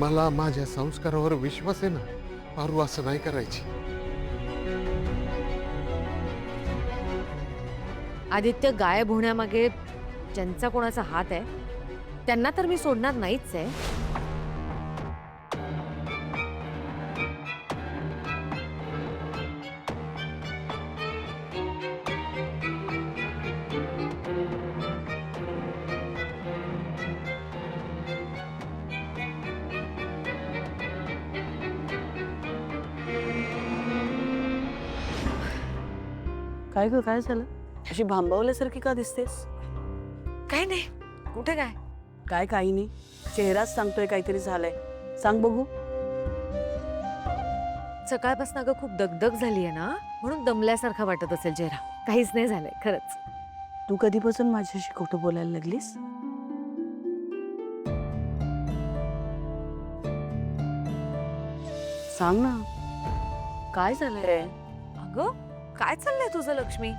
मला माझ्या संस्कारावर विश्वास आहे ना, पारू असं नाही करायची. आदित्य गायब होण्यामागे ज्यांचा कोणाचा हात आहे त्यांना तर मी सोडणार नाहीच आहे. काय ग, काय झालं? अशी भांबावल्यासारखी का दिसतेस? काय नाही, कुठे काय? काय काही नाही, चेहराच सांगतोय काहीतरी झालंय. सांग बघू. सकाळपासून अगं खूप दगदग झाली आहे ना, म्हणून दमल्यासारखा वाटत असेल चेहरा. काहीच नाही झालंय खरंच. तू कधीपासून माझ्याशी खोटं बोलायला लागलीस? सांग ना, काय झालंय? अगं काय चाललंय तुझं लक्ष्मी?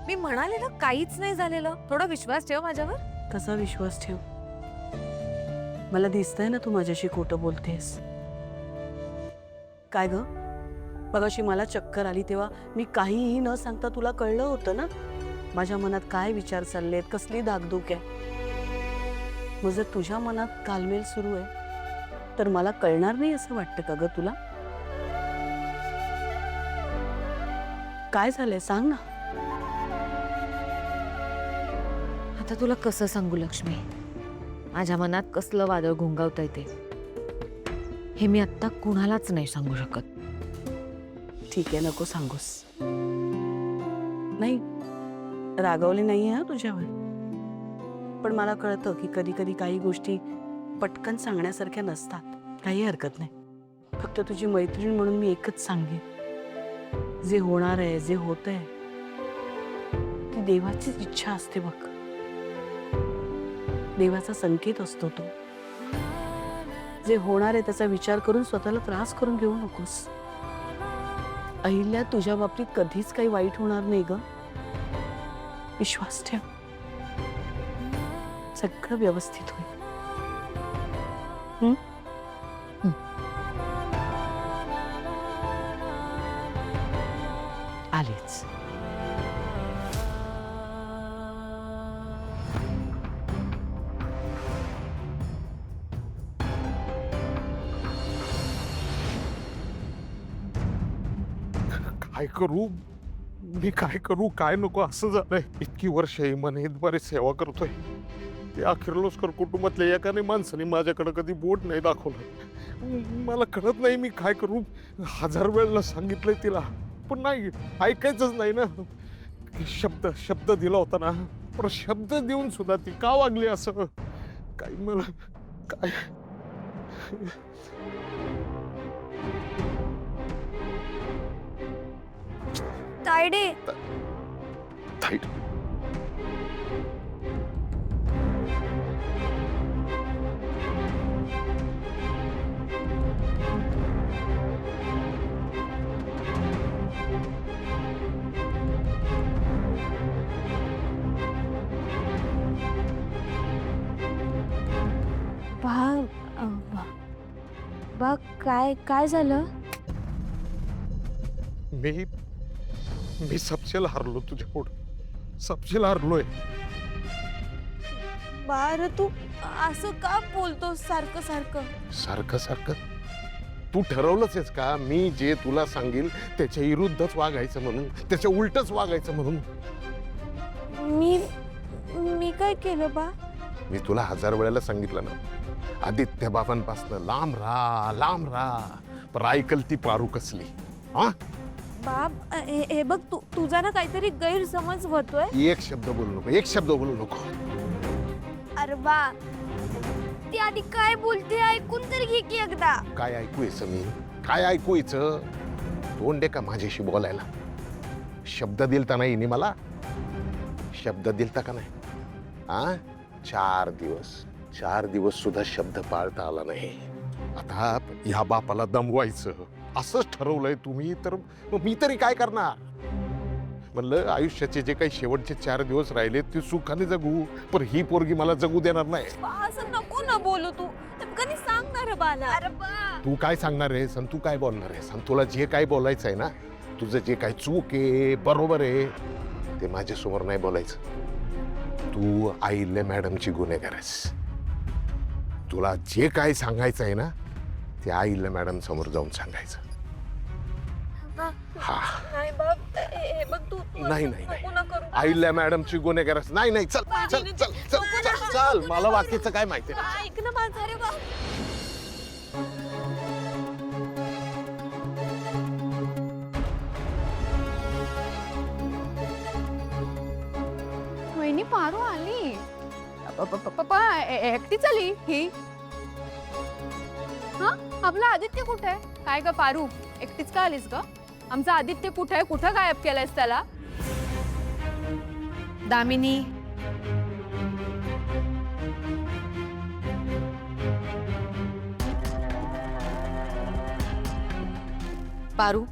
मी म्हणाले ना काहीच नाही झालेलं. थोडा विश्वास ठेव माझ्यावर. कसा विश्वास ठेव? मला दिसतंय ना तू माझ्याशी खोटं बोलतेस. काय ग, मगाशी मला चक्कर आली तेव्हा मी काहीही न सांगता तुला कळलं होतं ना माझ्या मनात काय विचार चाललेत, कसली धाकधूक आहे. मग जर तुझ्या मनात कालमेल सुरू आहे तर मला कळणार नाही असं वाटतं का ग तुला? काय झालंय सांग ना. आता तुला कसं सांगू लक्ष्मी, माझ्या मनात कसलं वादळ घुंगावतंय ते हे मी आता कुणालाच नाही सांगू शकत. ठीक आहे, नको सांगूस. नाही, रागावले नाहीये हा तुझ्यावर, पण मला कळतं की कधी कधी काही गोष्टी पटकन सांगण्यासारख्या नसतात. काही हरकत नाही. फक्त तुझी मैत्रीण म्हणून मी एकच सांगेन, जे होणार आहे, जे होतंय ती देवाचीच इच्छा असते बघ. देवाचा संकेत असतो तो. जे होणार आहे त्याचा विचार करून स्वतःला त्रास करून घेऊ नकोस. अहिल्या, तुझ्या बाबतीत कधीच काही वाईट होणार नाही ग. विश्वास ठेव, सगळं व्यवस्थित होईल. आलेच. काय करू मी, काय करू काय नको असं झालंय. इतकी वर्ष इमानतद्वारे सेवा करतोय. ते अखेरलोस्कर कुटुंबातल्या एकाने माणसाने माझ्याकडे कधी बोट नाही दाखवलं. मला कळत नाही मी काय करू. 1000 वेळेला सांगितलंय तिला, पण नाही ऐकायचंच नाही ना. शब्द दिला होता ना, पण शब्द देऊन सुद्धा ती का वागली असं? काय मला काय तायडे, थाईट. बा काय काय झालं? मी सबसेला हारलो तुझ्या पुढे. सबसेला हारलोय. बार तू असं का बोलतो सारखं सारखं? सारखं सारखं तू ठरवलंच आहेस का मी जे तुला सांगेल त्याच्या विरुद्धच वागायचं म्हणून, त्याच्या उलटच वागायचं म्हणून? मी काय केलं बा? मी तुला 1000 वेळेला सांगितलं ना, आदित्य बाबांपासून लांब राहा. पण ऐकल ती पारू कसली. हा बाप, हे बघ, तुझा ना काहीतरी गैरसमज होतोय. एक शब्द बोलू नको. अरे बा, ती आधी काय बोलते ऐकून तरी घे की एकदा. काय ऐकूयचं मी? काय ऐकूयचं? तोंड आहे का माझ्याशी बोलायला? शब्द दिलता नाही नी मला? शब्द दिलता का नाही? हा 4 दिवस सुद्धा शब्द पाळता आला नाही. आता ह्या बापाला दमवायचं असंच ठरवलंय तुम्ही, तर मी तरी काय करणार? म्हणलं आयुष्याचे जे काही शेवटचे 4 दिवस राहिले ते सुखाने जगू, पण ही पोरगी मला जगू देणार नाही. असं नको ना बोलू तू. कधी सांगणार बाला. अरे बा तू काय सांगणार आहेस आणि तू काय बोलणार आहेस आणि तुला जे काय बोलायचं आहे ना, तुझं जे काय चूक आहे बरोबर आहे ते माझ्यासमोर नाही बोलायचं. तू आईले मॅडमची गुन्हेगार आहेस. तुला जे काय सांगायचं आहे ना ते आईला मॅडम समोर जाऊन सांगायचं. हा नाही बाप, हे बघ तू नाही नाही नाही आईला मॅडमची गुन्हेगार आहेस. नाही नाही चल चल चल चल चल चल मला बाकीचं काय माहिती नाही. ऐक ना माझं. अरे बाप. वहिनी पारू आली. पप्पा एकटीच आली ही. हा आपला आदित्य कुठे आहे? काय ग पारू, एकटीच का आलीस ग? आमचा आदित्य कुठे आहे? कुठं गायब केलंयस त्याला? दामिनी, पारू,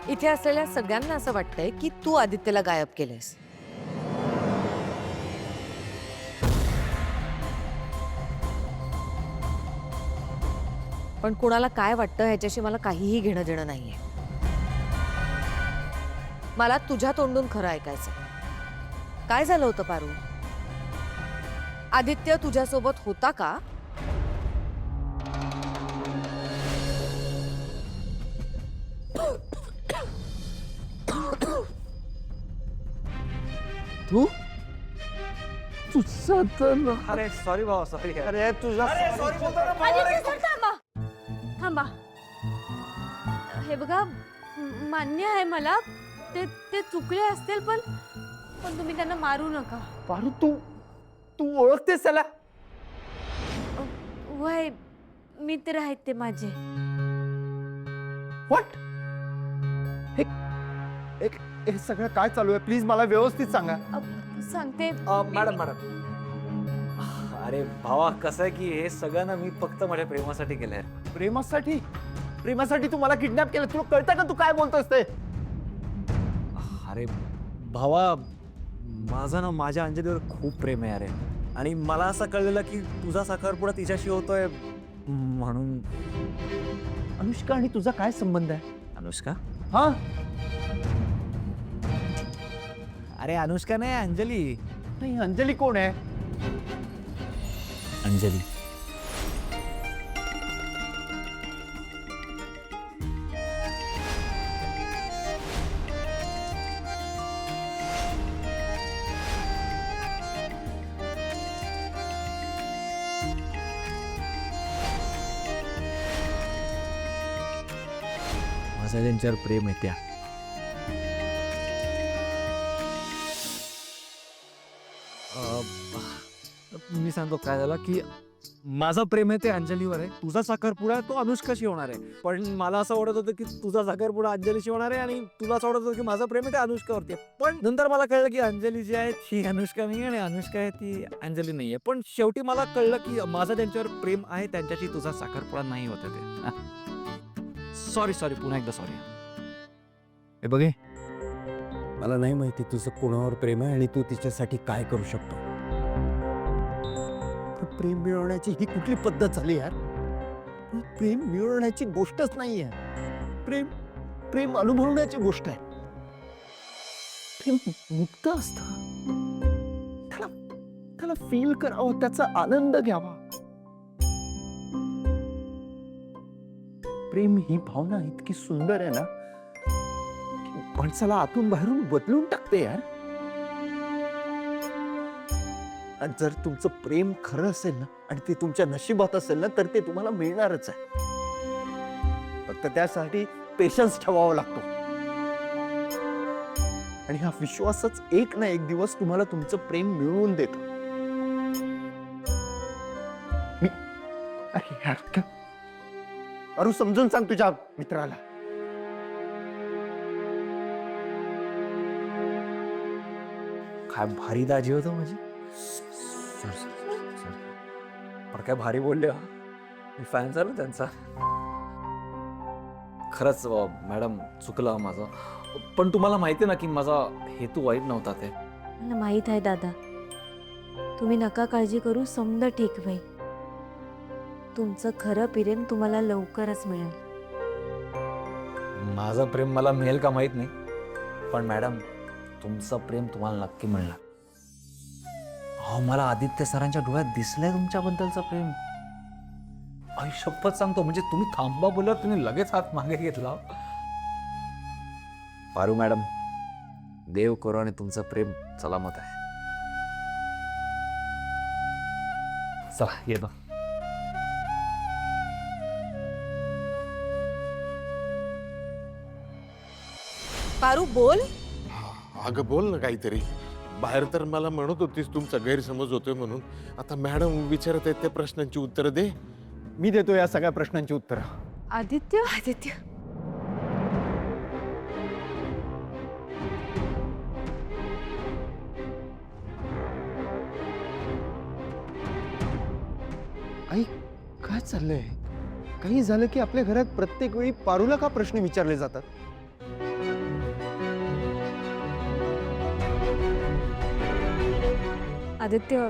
इथे असलेल्या सगळ्यांना असं वाटतंय की तू आदित्यला गायब केलंयस. पण कुणाला काय वाटतं ह्याच्याशी मला काहीही घेणं देणं नाहीये. मला तुझ्या तोंडून खरं ऐकायचं. काय झालं होतं पारू? आदित्य तुझ्यासोबत होता का? तू तुझं तर अरे सॉरी भावा सॉरी. अरे तुझा आदित्य सर थांबा थांबा. हे बघा, मान्य आहे मला ते ते चुकले असतील, पण पण तुम्ही त्यांना मारू नका. पारू तू तू ओळखतेस त्याला? वय मित्र आहेत ते माझे. व्हॉट? हे सगळं काय चालू आहे? प्लीज मला व्यवस्थित सांगा. सांगते. मॅडम मॅडम अरे भावा कसं आहे की हे सगळं ना मी फक्त माझ्या प्रेमासाठी केलंय. प्रेमासाठी? प्रेमासाठी तू मला किडनॅप केलं? तुला कळतं का तू काय बोलतोस ते? अरे भावा माझं ना माझ्या अंजलीवर खूप प्रेम आहे अरे. आणि मला असं कळलेलं की तुझा साखरपुडा तिच्याशी होतोय म्हणून. अनुष्का आणि तुझा काय संबंध आहे? अनुष्का? हा अरे अनुष्का नाही, अंजली. नाही, अंजली कोण आहे? अंजली माझं त्यांच्यावर प्रेम आहे त्या. मी सांगतो काय झालं की माझं प्रेम आहे ते अंजलीवर आहे. तुझा साखरपुडा तो अनुष्काशी होणार आहे. पण मला असं वाटत होतं की तुझा साखरपुडा अंजलीशी होणार आहे आणि तुला असं वाटत होतं की माझं प्रेम आहे ते अनुष्कावरती आहे. पण नंतर मला कळलं की अंजली जी आहे ती अनुष्का नाही आणि अनुष्का आहे ती अंजली नाही आहे. पण शेवटी मला कळलं की माझं त्यांच्यावर प्रेम आहे, त्यांच्याशी तुझा साखरपुडा नाही होता ते. सॉरी सॉरी, पुन्हा एकदा सॉरी. हे बघे, मला नाही माहिती तुझं कोणावर प्रेम आहे आणि तू तिच्यासाठी काय करू शकतो. प्रेम मिळवण्याची ही कुठली पद्धत झाली यार? प्रेम मिळवण्याची गोष्टच नाहीये. प्रेम प्रेम अनुभवण्याची गोष्ट आहे. प्रेम मुक्त असतं. त्याला फील करावं, त्याचा आनंद घ्यावा. प्रेम ही भावना इतकी सुंदर आहे ना, माणसाला आतून बाहेरून बदलून टाकते यार. आणि जर तुमचं प्रेम खरं असेल ना आणि ते तुमच्या नशिबात असेल ना तर ते तुम्हाला मिळणारच आहे. फक्त त्यासाठी पेशन्स ठेवावा लागतो. आणि हा विश्वासच एक ना एक दिवस तुम्हाला तुमचं प्रेम मिळवून देतो. मी अरे यार, अरे समजून सांग तुझ्या मित्राला. काय भारी दाजी होतं माझी. पण काय भारी बोलले हा. मी फॅन झालो त्यांचा. खरंच मॅडम चुकलं माझं. पण तुम्हाला माहिती ना की माझा हेतू वाईट नव्हता ते. मला माहित आहे दादा, तुम्ही नका काळजी करू, समजा ठीक भाई. तुमचं खरं प्रेम तुम्हाला लवकरच मिळेल. माझं प्रेम मला मिळेल का माहित नाही, पण मॅडम तुमचं प्रेम तुम्हाला नक्की मिळणार. अहो मला आदित्य सरांच्या डोळ्यात दिसलंय तुमच्याबद्दलचं प्रेम. आई शपथ सांगतो, म्हणजे तुम्ही थांबा बोलल्यावर तुम्ही लगेच हात मागे घेतला. पारू मॅडम, देव करो आणि तुमचं प्रेम सलामत आहे. चला येतो. पारू बोल. अगं बोल ना काहीतरी. बाहेर तर मला म्हणत होतीस तुमचा गैरसमज होतोय म्हणून. आता मॅडम विचारत आहेत त्या प्रश्नांची उत्तर दे. मी देतो या सगळ्या प्रश्नांची उत्तरं. आदित्य आदित्य, आई काय चाललंय? काही झालं की आपल्या घरात प्रत्येक वेळी पारूला का प्रश्न विचारले जातात? आदित्य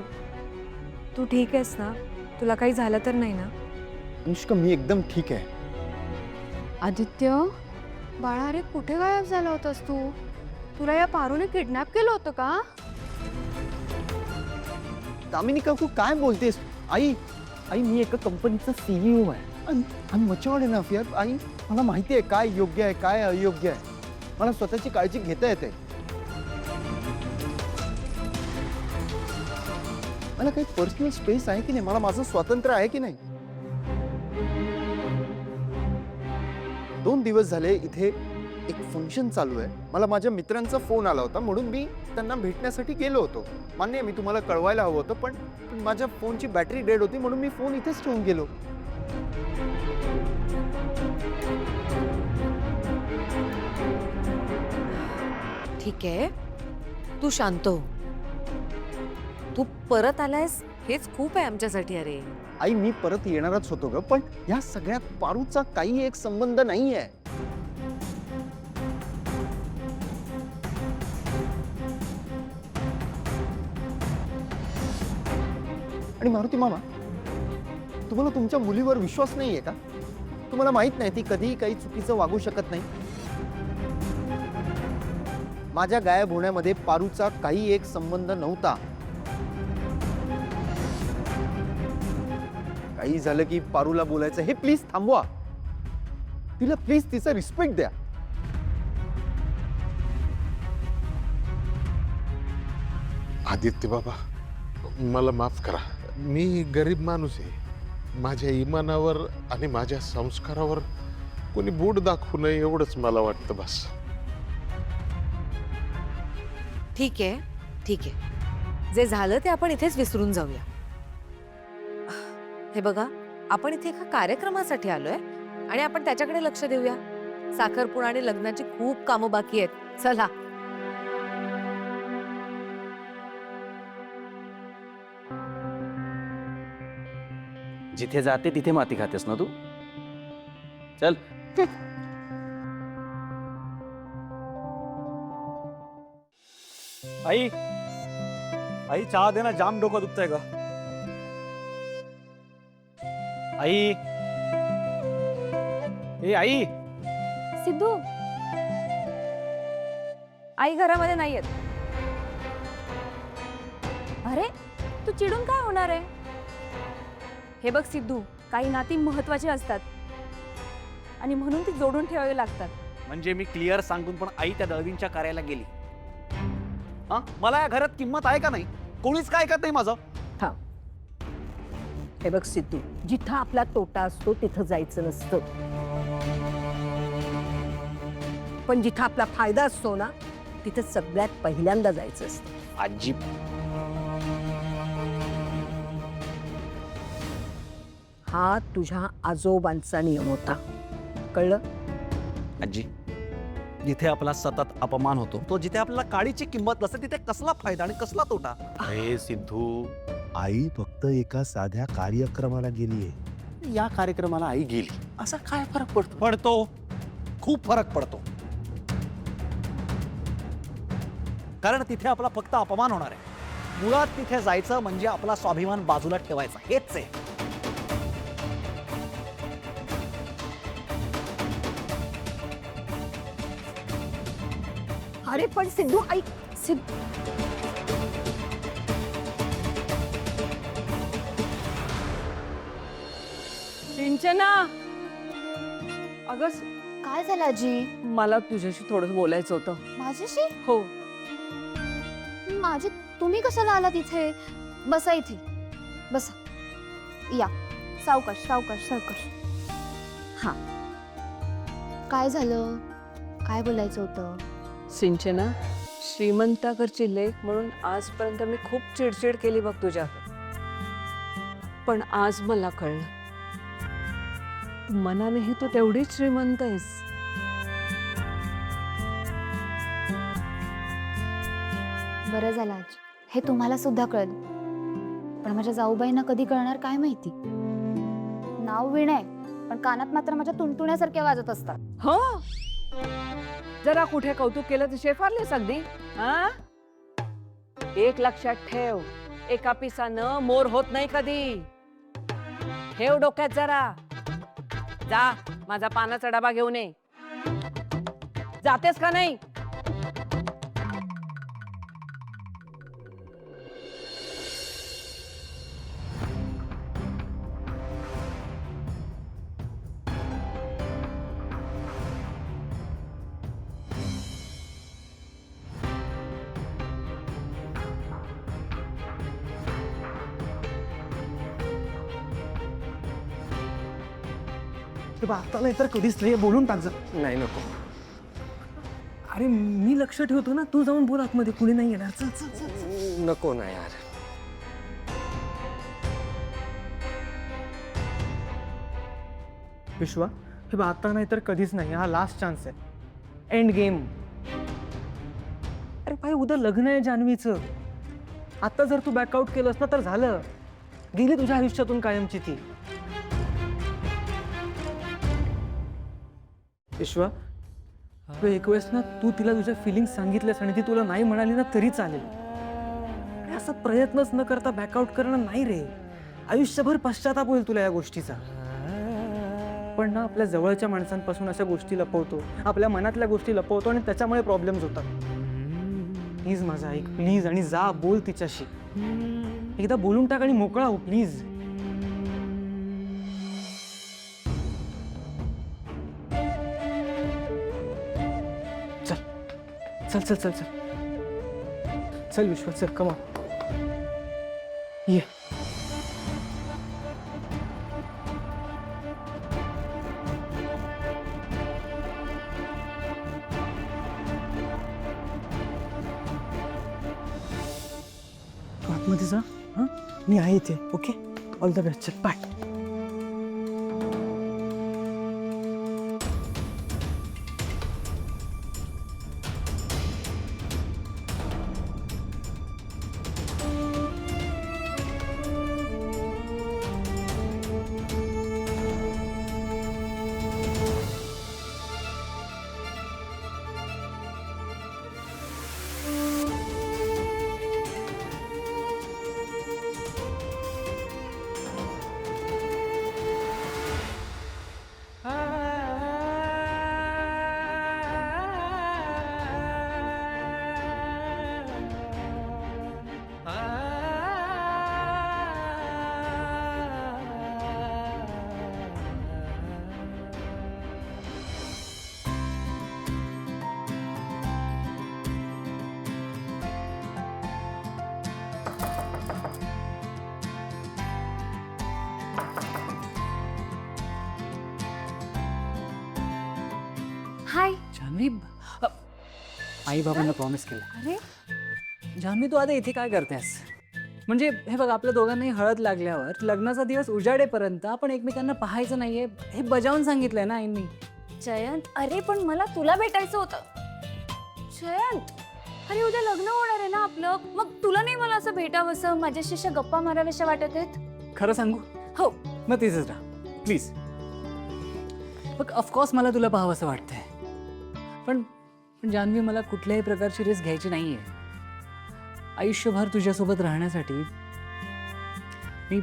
तू ठीक आहेस ना? तुला काही झालं तर नाही ना? अनुष्का मी एकदम ठीक आहे. आदित्य बाळा, अरे कुठे गायब झाला होतास तू? तुला या पारूने किडनॅप केलं होतं का? दामिनी काकू काय बोलतेस? आई आई मी एका कंपनीचा CEO आहे. आणि मच्यावर एनफ यार. आई मला माहिती आहे काय योग्य आहे काय अयोग्य आहे. मला स्वतःची काळजी घेता येते. मला काही पर्सनल स्पेस आहे की नाही? मला माझं स्वातंत्र्य आहे की नाही? 2 दिवस झाले इथे एक फंक्शन चालू आहे. मला माझ्या मित्रांचा फोन आला होता म्हणून मी त्यांना भेटण्यासाठी गेलो होतो. मान्य आहे मी तुम्हाला कळवायला हवं होतं, पण माझ्या फोनची बॅटरी डेड होती म्हणून मी फोन इथेच ठेवून गेलो. ठीक आहे, तू शांत हो. तू परत आलायस हेच खूप आहे आमच्यासाठी. अरे आई मी परत येणारच होतो ग, पण या सगळ्यात पारूचा काही एक संबंध नाहीये. आणि मारुती मामा, तुम्हाला तुमच्या मुलीवर विश्वास नाहीये का? तुम्हाला माहित नाही ती कधीही काही चुकीचं वागू शकत नाही? माझ्या गायब होण्यामध्ये पारूचा काही एक संबंध नव्हता. काही झालं की पारूला बोलायचं हे प्लीज थांबवा. तिला प्लीज तिचा रिस्पेक्ट द्या. आदित्य बाबा, मला माफ करा. मी गरीब माणूस आहे. माझ्या इमानावर आणि माझ्या संस्कारावर कोणी बोट दाखवू नये एवढंच मला वाटतं बस. ठीक आहे, ठीक आहे. जे झालं ते आपण इथेच विसरून जाऊया. हे बघा, आपण इथे एका कार्यक्रमासाठी आलोय आणि आपण त्याच्याकडे लक्ष देऊया. साखरपुडा आणि लग्नाची खूप कामं बाकी आहेत. चला. जिथे जाते तिथे माती खातेस ना तू? चल. आई आई चहा दे ना, जाम डोकं दुखतंय का? आई ए आई. सिद्धू, आई घरामध्ये नाहीयेत. अरे तू चिडून काय होणार आहे? हे बघ सिद्धू, काही नाती महत्वाची असतात आणि म्हणून ती जोडून ठेवावी लागतात. म्हणजे मी क्लिअर सांगून पण आई त्या दळवींच्या कार्याला गेली. हा, मला या घरात किंमत आहे का नाही? कोणीच काय ऐकत नाही माझं. हे बघ सिद्धू, जिथं आपला तोटा असतो तिथं जायचं नसतं, पण जिथं आपला फायदा असतो ना तिथं सगळ्यात पहिल्यांदा जायचं असतं. आजी हा तुझ्या आजोबांचा नियम होता, कळलं? आजी, जिथे आपला सतत अपमान होतो, तो जिथे आपल्याला काळीची किंमत नसते तिथे कसला फायदा आणि कसला तोटा? अरे सिद्धू, आई फक्त एका साध्या कार्यक्रमाला गेलीये. या कार्यक्रमाला आई गेली, असा काय फरक पडतो? पडतो, खूप फरक पडतो. कारण तिथे आपला फक्त अपमान होणार आहे. मुळात तिथे जायचं म्हणजे आपला स्वाभिमान बाजूला ठेवायचा, हेच आहे. अरे पण सिद्धू ऐक, सिद्धू सिंचना, अगं काय झालं आजी? मला तुझ्याशी थोडं बोलायचं होतं. माझ्याशी? हो. माझे तुम्ही कशाला आलात इथे? बसा इथे, बसा. या, सावकाश सावकाश सावकाश. हा, काय झालं? काय बोलायचं होतं? सिंचना, श्रीमंताकडची लेक म्हणून आजपर्यंत मी खूप चिडचिड केली बघ तुझ्या, पण आज मला कळलं मनानेही तू तेवढीच श्रीमंत आहेस. बरं झालं आजी, हे तुम्हाला सुद्धा कळलं, पण माझ्या जाऊबाईंना कधी कळणार काय माहिती. नाव वीणा आहे, पण कानात मात्र माझ्या तुणतुण्यासारख्या वाजत असतात. हो, जरा कुठे कौतुक केलं तर शेफारलेस अगदी. हा, एक लक्षात ठेव, एका पिसानं मोर होत नाही कधी. ठेव डोक्यात जरा. जा, माझा पानाचा डबा घेऊन ये. जातेस का नाही? आता नाही तर कधीच नाही, बोलून टाक जा. नाही नको. अरे मी लक्ष ठेवतो ना, तू जाऊन बोल आतमध्ये, कुणी नाही येणार. चल चल चल. नको ना यार. विश्वा, हे बघ आता नाही तर कधीच नाही, हा लास्ट चान्स आहे. End game. अरे भाई, उद्या लग्न आहे जान्हवीचं. आता जर तू बॅकआउट केलंस ना तर झालं, गेली तुझ्या आयुष्यातून कायमची ती. विश्वा, तू एक वेळेस ना तू तिला तुझ्या फिलिंग्स सांगितलेस आणि ती तुला नाही म्हणाली ना तरी चालेल. अरे असा प्रयत्नच न करता बॅकआउट करणं नाही रे. आयुष्यभर पश्चाताप होईल तुला या गोष्टीचा. पण ना आपल्या जवळच्या माणसांपासून अशा गोष्टी लपवतो, आपल्या मनातल्या गोष्टी लपवतो आणि त्याच्यामुळे प्रॉब्लेम्स होतात. प्लीज माझा ऐक, प्लीज, आणि जा बोल तिच्याशी. एकदा बोलून टाक आणि मोकळा हो प्लीज. चल चल चल चल चल विश्वा, चल, कमा ये. तू आतमध्ये जा. हां, मी आहे इथे. Okay, all the best. चल, बाय. हाय. जान्हवी, आई बाबांना प्रॉमिस केलं. अरे, जान्हवी, तू आता इथे काय करतेस? म्हणजे हे बघ, आपल्या दोघांनाही हळद लागल्यावर लग्नाचा दिवस उजाडेपर्यंत आपण एकमेकांना पाहायचं नाहीये, हे बजावून सांगितलंय ना आईंनी. जयंत, अरे पण मला तुला भेटायचं होतं. जयंत, अरे उद्या लग्न होणार आहे ना आपलं, मग तुला नाही मला असं भेटावंसं, माझ्याशी अशा गप्पा माराव्याशा वाटत आहेत? खरं सांगू? हो. मग तिथेच राहा प्लीज. बघ, ऑफकोर्स मला तुला पाहावंसं वाटतंय, पण जान्हवी, मला कुठल्याही प्रकारची रिस्क घ्यायची नाहीये. आयुष्यभर तुझ्यासोबत राहण्यासाठी मी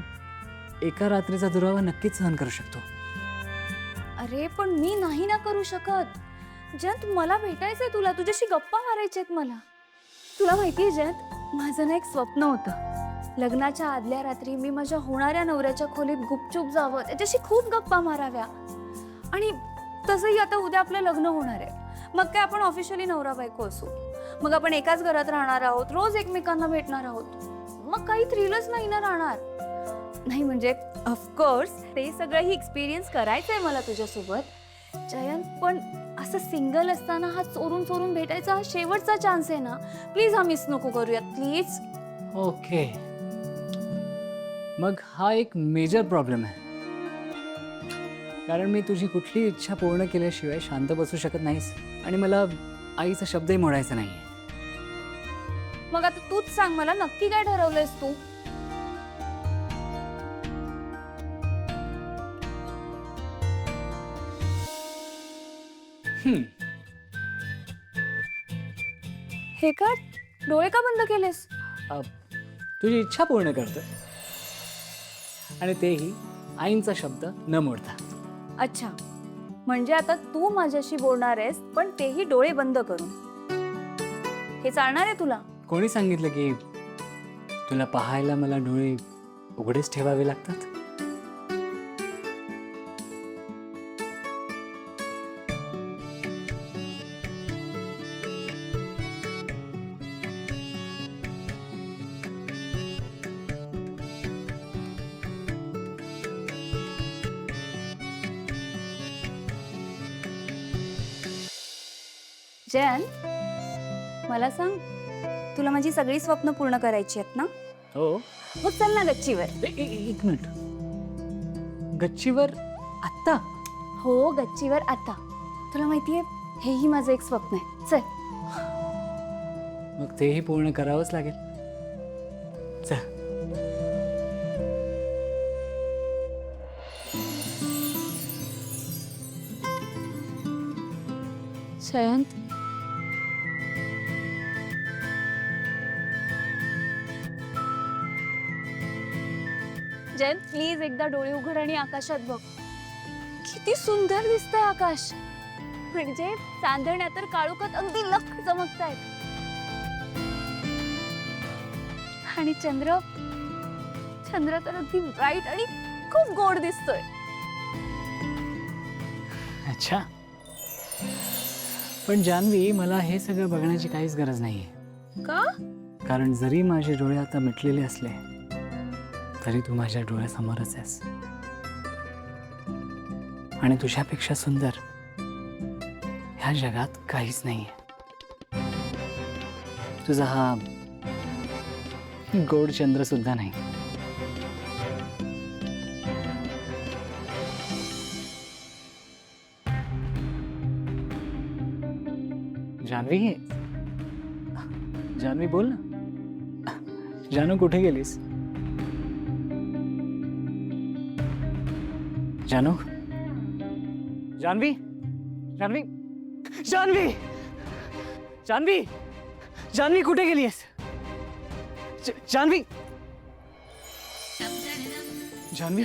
एका रात्रीचा दुरावा नक्कीच सहन करू शकतो. अरे पण मी नाही ना करू शकत. जयंत मला भेटायचंय तुला, तुझ्याशी गप्पा मारायच्यात मला. तुला माहितीये जयंत, माझं ना एक स्वप्न होतं. लग्नाच्या आदल्या रात्री मी माझ्या होणाऱ्या नवऱ्याच्या खोलीत गुपचूप जावं, त्याच्याशी खूप गप्पा माराव्या. आणि तसंही आता उद्या आपलं लग्न होणार आहे. मग काय आपण ऑफिशियली नवरा बायको असू, मग आपण एकाच घरात राहणार आहोत, रोज एकमेकांना भेटणार आहोत. मग काही थ्रिलच नाही ना राहणार. नाही म्हणजे ऑफकोर्स ते सगळंही एक्सपिरियन्स करायचंय मला तुझ्यासोबत जयंत, पण असं सिंगल असताना हा चोरून चोरून भेटायचा हा शेवटचा चान्स आहे ना. प्लीज हा मिस नको करूयात प्लीज. ओके, मग हा एक मेजर प्रॉब्लेम आहे, कारण मी तुझी कुठली इच्छा पूर्ण केल्याशिवाय शांत बसू शकत नाहीस आणि मला आईचा शब्दही मोडायचा नाहीये. मग आता तूच सांग मला, नक्की काय ठरवलंयस तू? हे का डोळे का बंद केलेस? तुझी इच्छा पूर्ण करतोय आणि तेही आईंचा शब्द न मोडता. अच्छा, म्हणजे आता तू माझ्याशी बोलणार आहेस, पण तेही डोळे बंद करून. हे चालणार आहे तुला? कोणी सांगितलं की तुला पाहायला मला डोळे उघडेच ठेवावे लागतात? जयंत, मला सांग, तुला माझी सगळी स्वप्न पूर्ण करायची आहेत ना? हो. मग चल ना गच्चीवर. एक मिनिट, गच्चीवर आत्ता? हो, गच्चीवर आता. तुला माहितीये, हेही माझं एक स्वप्न आहे. चल. मग तेही पूर्ण करावंच लागेल. चल. जयंत, जयंत प्लीज एकदा डोळे उघड आणि आकाशात बघ. किती सुंदर दिसतंय आकाश. म्हणजे चांदण्या तर काळोखात अगदी लख चमकतायत. आणि चंद्र तर अगदी ब्राईट आणि खूप गोड दिसतोय. अच्छा, पण जान्हवी, मला हे सगळं बघण्याची काहीच गरज नाहीये. का? कारण जरी माझे डोळे आता मिटलेले असले तरी तू माझ्या डोळ्यासमोरच आहेस आणि तुझ्यापेक्षा सुंदर ह्या जगात काहीच नाहीये. तुझा हा गोड चंद्र सुद्धा नाही. जान्हवी, जान्हवी बोल ना. जानू, कुठे गेलीस? जानू, जान्हवी, जान्हवी, जान्हवी, जान्हवी, जान्हवी कुठे गेलीस? जान्हवी, जान्हवी,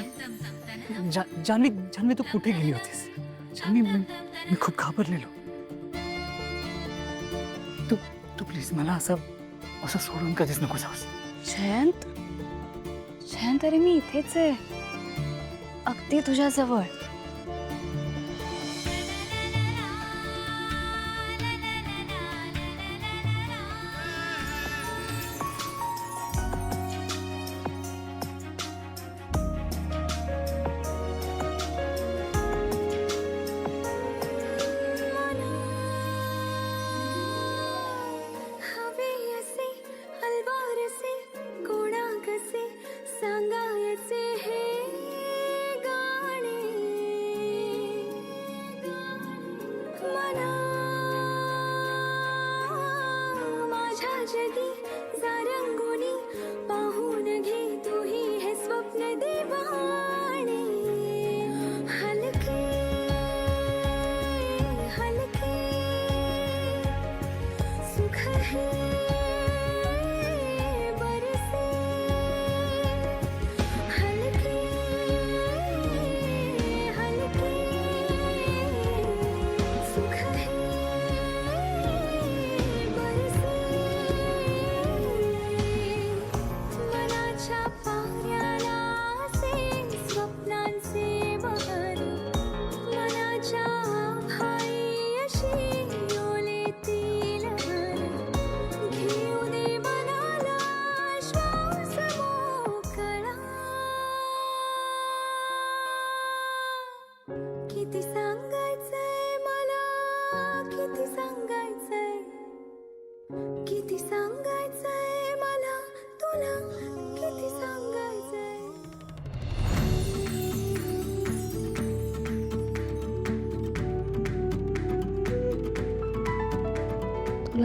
जान्हवी, जान्हवी, तू कुठे गेली होतीस? जान्हवी, मी खूप घाबरलेलो. तू प्लीज मला असं सोडून कधीच नको जाऊस. जयंत, जयंत, अरे मी इथेच आहे, अगदी तुझ्या जवळ. सांगायचे हे गाणे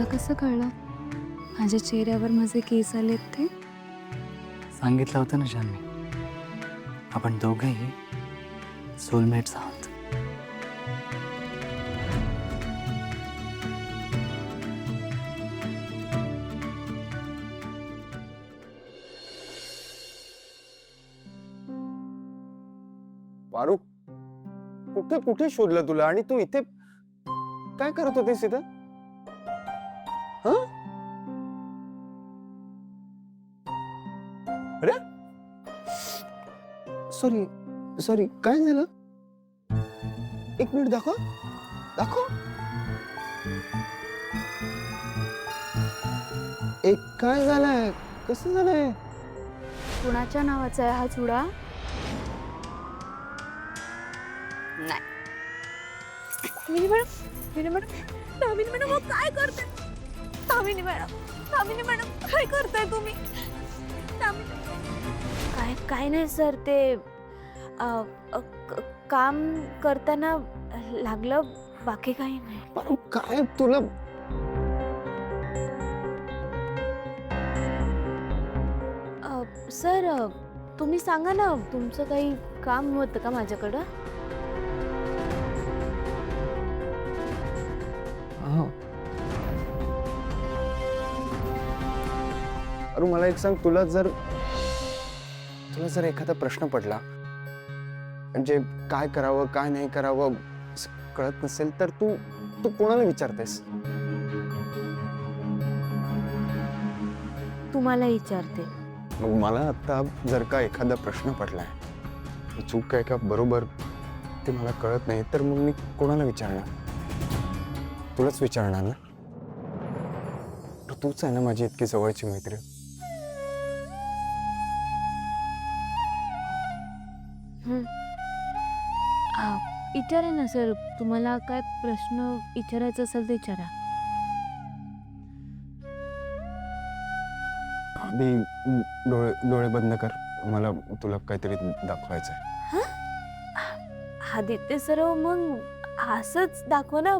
तुला कसं कळलं माझ्या चेहऱ्यावर माझे केस आलेत ते? सांगितलं होतं ना जान्हवी, आपण दोघेही सोलमेट्स आहोत. पारू, कुठे कुठे शोधलं तुला आणि तू इथे काय करत होतीस इथं? अरे सॉरी सॉरी, काय झालं? एक मिनिट दाखव दाखव. एक काय झालंय? कसं झालंय? कुणाच्या नावाचा आहे हा चुडा? दामिनी मॅडम काय करताय? दामिनी मॅडम काय करताय तुम्ही? काय नाही सर, ते काम करताना लागलं, बाकी काही नाही. पारू, काय तुला सर तुम्ही सांगा ना, तुमचं काही काम होतं का माझ्याकडं? अरे मला एक सांग, तुला जर एखादा प्रश्न पडला, म्हणजे काय करावं काय नाही करावं कळत नसेल तर तू कोणाला विचारतेस? तुम्हाला विचारते. मग मला आता जर का एखादा प्रश्न पडलाय, चूक काय का बरोबर ते मला कळत नाही, तर मग मी कोणाला विचारणार? तुलाच विचारणार ना. तूच आहे ना माझी इतकी जवळची मैत्रीण. विचारा ना सर, तुम्हाला काय प्रश्न विचारायचा असेल तर विचारा. डोळे बंद कर, मला तुला काहीतरी दाखवायचंय. आदित्य सर, मग असंच दाखवा ना,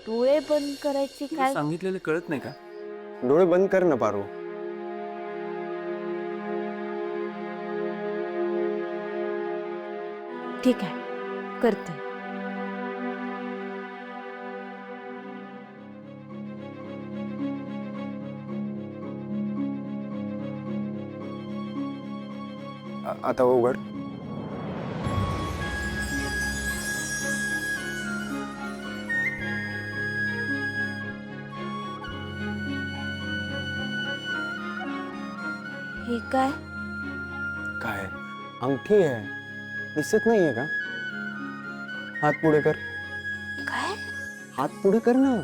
डोळे बंद करायची काय? सांगितलेलं कळत नाही का? डोळे बंद कर ना पारू. ठीक आहे, करते. आता उघड. हे काय? काय? अंगठी आहे, दिसत नाहीये का? हात पुढे कर. काय? हात पुढे कर ना.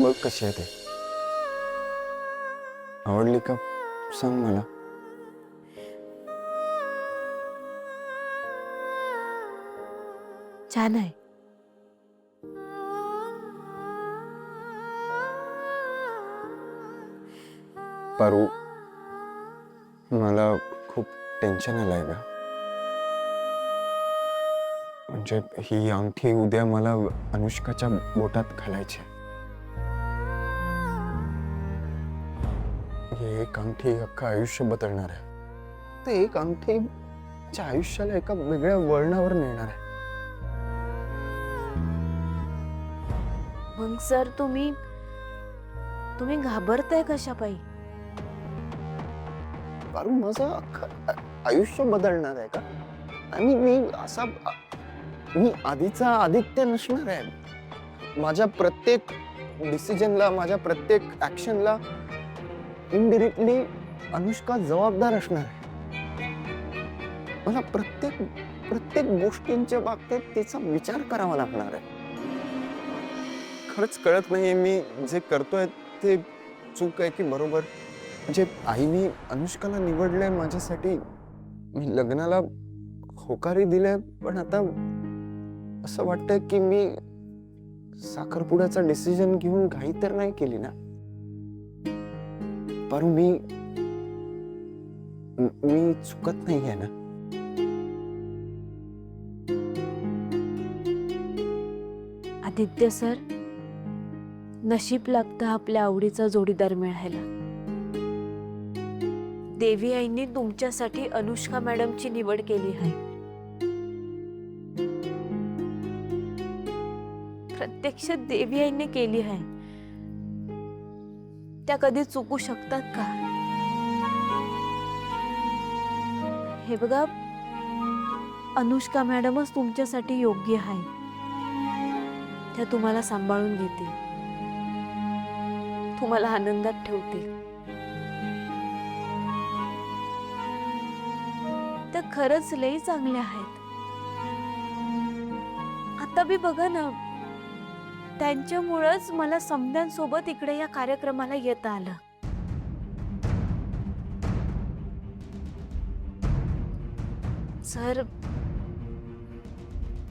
बघ कशी आहे ते. आवडली का सांग मला. छान आहे. पारू, मला खूप टेन्शन आलंय का. म्हणजे ही अंगठी उद्या मला अनुष्काच्या बोटात घालायची. एक अंगठी अख्खं आयुष्य बदलणार आहे. तर एक अंगठी आयुष्याला एका वेगळ्या वळणावर नेणार आहे. मग सर, तुम्ही घाबरताय कशापायी? पारू, माझं अख्खं आयुष्य बदलणार आहे का? आणि मी आधीचा आदित्य नसणार आहे. माझ्या प्रत्येक डिसिजनला, माझ्या प्रत्येक ऍक्शनला इनडिरेक्टली अनुष्का जबाबदार असणार आहे. मला प्रत्येक गोष्टींच्या बाबतीत तिचा विचार करावा लागणार आहे. खरंच कळत नाहीये मी जे करतोय ते चूक आहे की बरोबर. म्हणजे आईने अनुष्काला निवडलंय माझ्यासाठी, मी लग्नाला होकारी दिल्या, पण आता असं वाटतंय की मी साखरपुड्याचा डिसिजन घेऊन घाई तर नाही केली ना. पर मी चुकत नाही आहे ना. आदित्य सर, नशीब लागतं आपल्या आवडीचा जोडीदार मिळायला. देवी आईंनी तुमच्यासाठी अनुष्का मॅडमची निवड केली आहे. प्रत्यक्ष देवी आईने केली आहे. त्या कधी चुकू शकतात का? हे बघा, अनुष्का मॅडमच तुमच्यासाठी योग्य आहे. त्या तुम्हाला सांभाळून घेतील, तुम्हाला आनंदात ठेवतील. त्या खरंच लई चांगल्या आहेत. आता बी बघा ना, त्यांच्यामुळंच मला समद्यांसोबत इकडे या कार्यक्रमाला येता आलं. सर,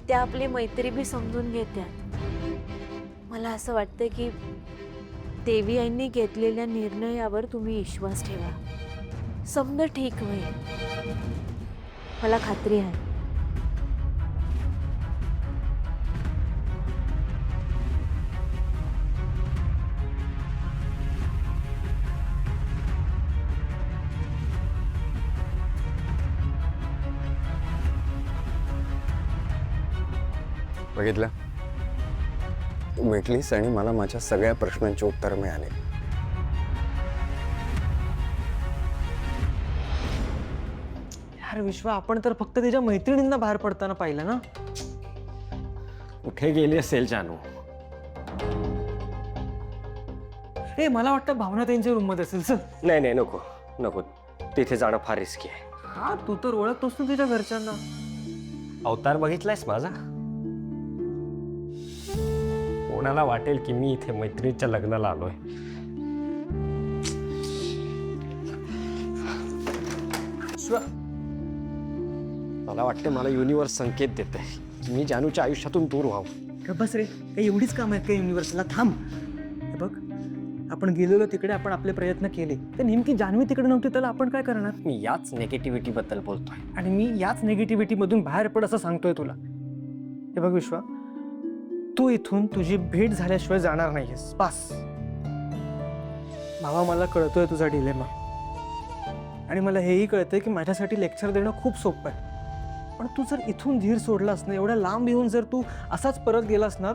त्या आपली मैत्री बी समजून घेतात. मला असं वाटतं की देवी आईंनी घेतलेल्या निर्णयावर तुम्ही विश्वास ठेवा. समज ठीक होईल, मला खात्री आहे. बघितलं, तू भेटलीस आणि मला माझ्या सगळ्या प्रश्नांची उत्तर मिळाले. यार विश्वा, आपण तर फक्त तिच्या मैत्रिणींना बाहेर पडताना पाहिलं ना. कुठे गेली असेल जानू? ए, मला वाटतं भावना त्यांच्या रूम मध्ये असेल. चल. नाही नाही, नको नको, तिथे जाणं फार रिस्की आहे. हा, तू तर ओळखतोस ना तिच्या घरच्यांना. अवतार बघितलायस माझा? कोणाला वाटेल की मी इथे मैत्रिणीच्या लग्नाला आलोय? मला वाटतं मला युनिव्हर्स संकेत देते की मी जानूच्या आयुष्यातून दूर व्हावं. बस रे, काही एवढीच काम आहेत का युनिव्हर्सला? थांब. हे बघ, आपण गेलेलो तिकडे, आपण आपले प्रयत्न केले, तर नेमकी जान्हवी तिकडे नव्हती, त्याला आपण काय करणार? मी याच नेगेटिव्हिटी बद्दल बोलतोय. आणि मी याच नेगेटिव्हिटी मधून बाहेर पड असं सांगतोय तुला. हे बघ विश्वा, तू इथून तुझी भेट झाल्याशिवाय जाणार नाहीयेस. बस. भावा, मला कळतोय तुझा डिलेमा, आणि मला हेही कळतंय की माझ्यासाठी लेक्चर देणं खूप सोपं आहे. पण तू जर इथून धीर सोडलास ना, एवढ्या लांब येऊन जर तू असाच परत गेलास ना,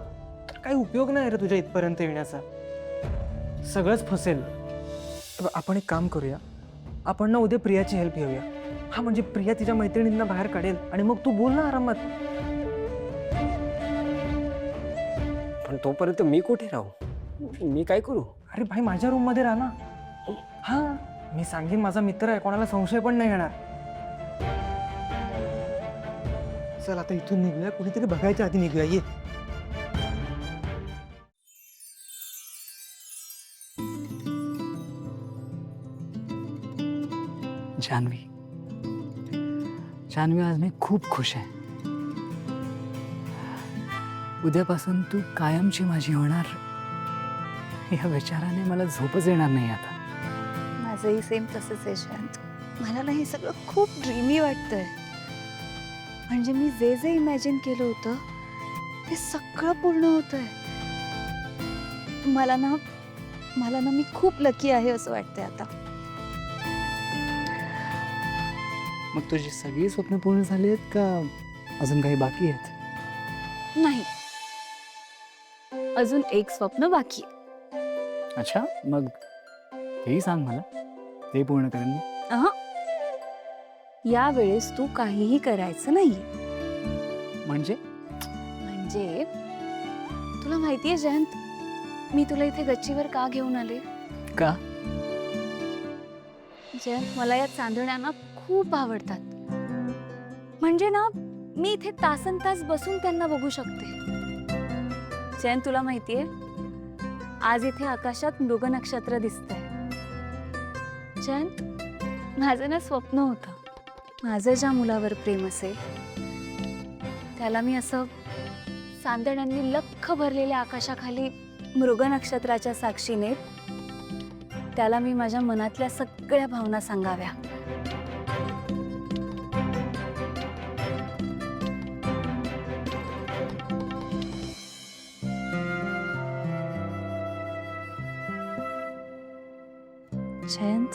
तर काही उपयोग नाही रे तुझ्या इथपर्यंत येण्याचा. सगळंच फसेल. आपण एक काम करूया, आपण ना उद्या प्रियाची हेल्प घेऊया. हा, म्हणजे प्रिया तिच्या मैत्रिणींना बाहेर काढेल आणि मग तू बोल ना आरामात. पण तोपर्यंत मी कुठे राहू? मी काय करू? अरे भाई, माझ्या रूम मध्ये राहा ना. हा, मी सांगेन माझा मित्र आहे, कोणाला संशय पण नाही येणार. चल आता इथून निघूया, कुणीतरी बघायच्या आधी निघूया. ये. जानवी, जानवी, आज मी खूप खुश आहे. उद्यापासून तू कायमची माझी होणार, या विचाराने मला झोपच येणार नाही आता. माझंही सेम तसंच आहे जयंत. मला ना हे सगळं खूप ड्रीमी वाटतंय. म्हणजे मी जे जे इमॅजिन केलं होतं ते सगळं पूर्ण होतंय. मला ना मी खूप लकी आहे असं वाटतंय आता. मग तुझी सगळी स्वप्न पूर्ण झाली आहेत का अजून काही बाकी आहेत? नाही, अजून एक स्वप्न बाकी आहे. अच्छा, मग तेही सांग मला, ते पूर्ण करेन मी. यावेळेस तू काहीही करायचं नाही. म्हणजे तुला माहितीये जयंत, मी तुला इथे गच्चीवर का घेऊन आले? का? जयंत, मला या चांदण्यांना खूप आवडतात. म्हणजे ना, मी इथे तासन तास बसून त्यांना बघू शकते. जयंत, तुला माहितीये, आज इथे आकाशात मृग नक्षत्र दिसतंय. जयंत, माझं ना स्वप्न होतं माझं ज्या मुलावर प्रेम असेल त्याला मी असं चांदण्यांनी लख्ख भरलेल्या आकाशाखाली मृग नक्षत्राच्या साक्षीने त्याला मी माझ्या मनातल्या सगळ्या भावना सांगाव्या. जयंत,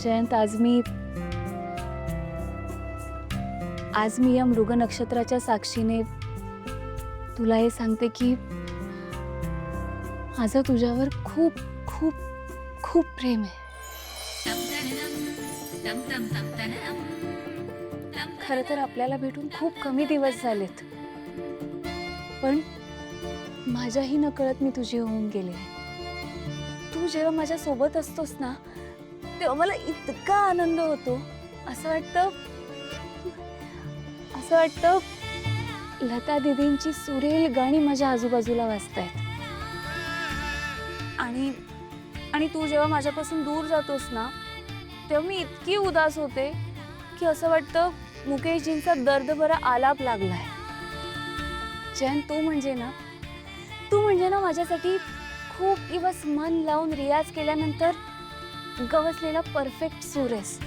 जयंत, आज मी या मृग नक्षत्राच्या साक्षीने तुला हे सांगते की माझं तुझ्यावर खूप खूप खूप प्रेम आहे. खरं तर आपल्याला भेटून खूप कमी दिवस झालेत, पण माझ्याही नकळत मी तुझी होऊन गेले. तू जेव्हा माझ्या सोबत असतोस ना तेव्हा मला इतका आनंद होतो. असं वाटतं लता दीदींची सुरेल गाणी माझ्या आजूबाजूला वाजतायत. आणि तू जेव्हा माझ्यापासून दूर जातोस ना तेव्हा मी इतकी उदास होते की असं वाटतं मुकेशजींचा दर्दभरा आलाप लागलाय. जयंत, तू म्हणजे ना माझ्यासाठी खूप दिवस मन लावून रियाज केल्यानंतर गवसलेला परफेक्ट सूर आहेस.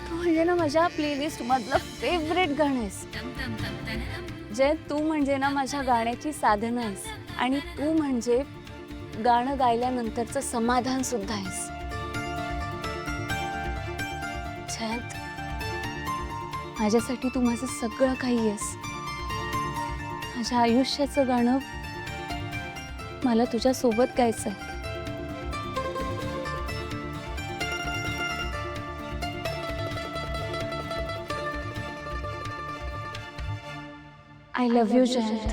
तू म्हणजे ना माझ्या प्लेलिस्ट मधलं फेवरेट गाणं आहेस. जयंत, तू म्हणजे ना माझ्या गाण्याची साधना आहेस आणि तू म्हणजे गाणं गायल्यानंतरचं समाधान सुद्धा आहेस. जयंत, माझ्यासाठी तू माझं सगळं काही आहेस. माझ्या आयुष्याचं गाणं मला तुझ्या सोबत गायचंय. I love you Jayant.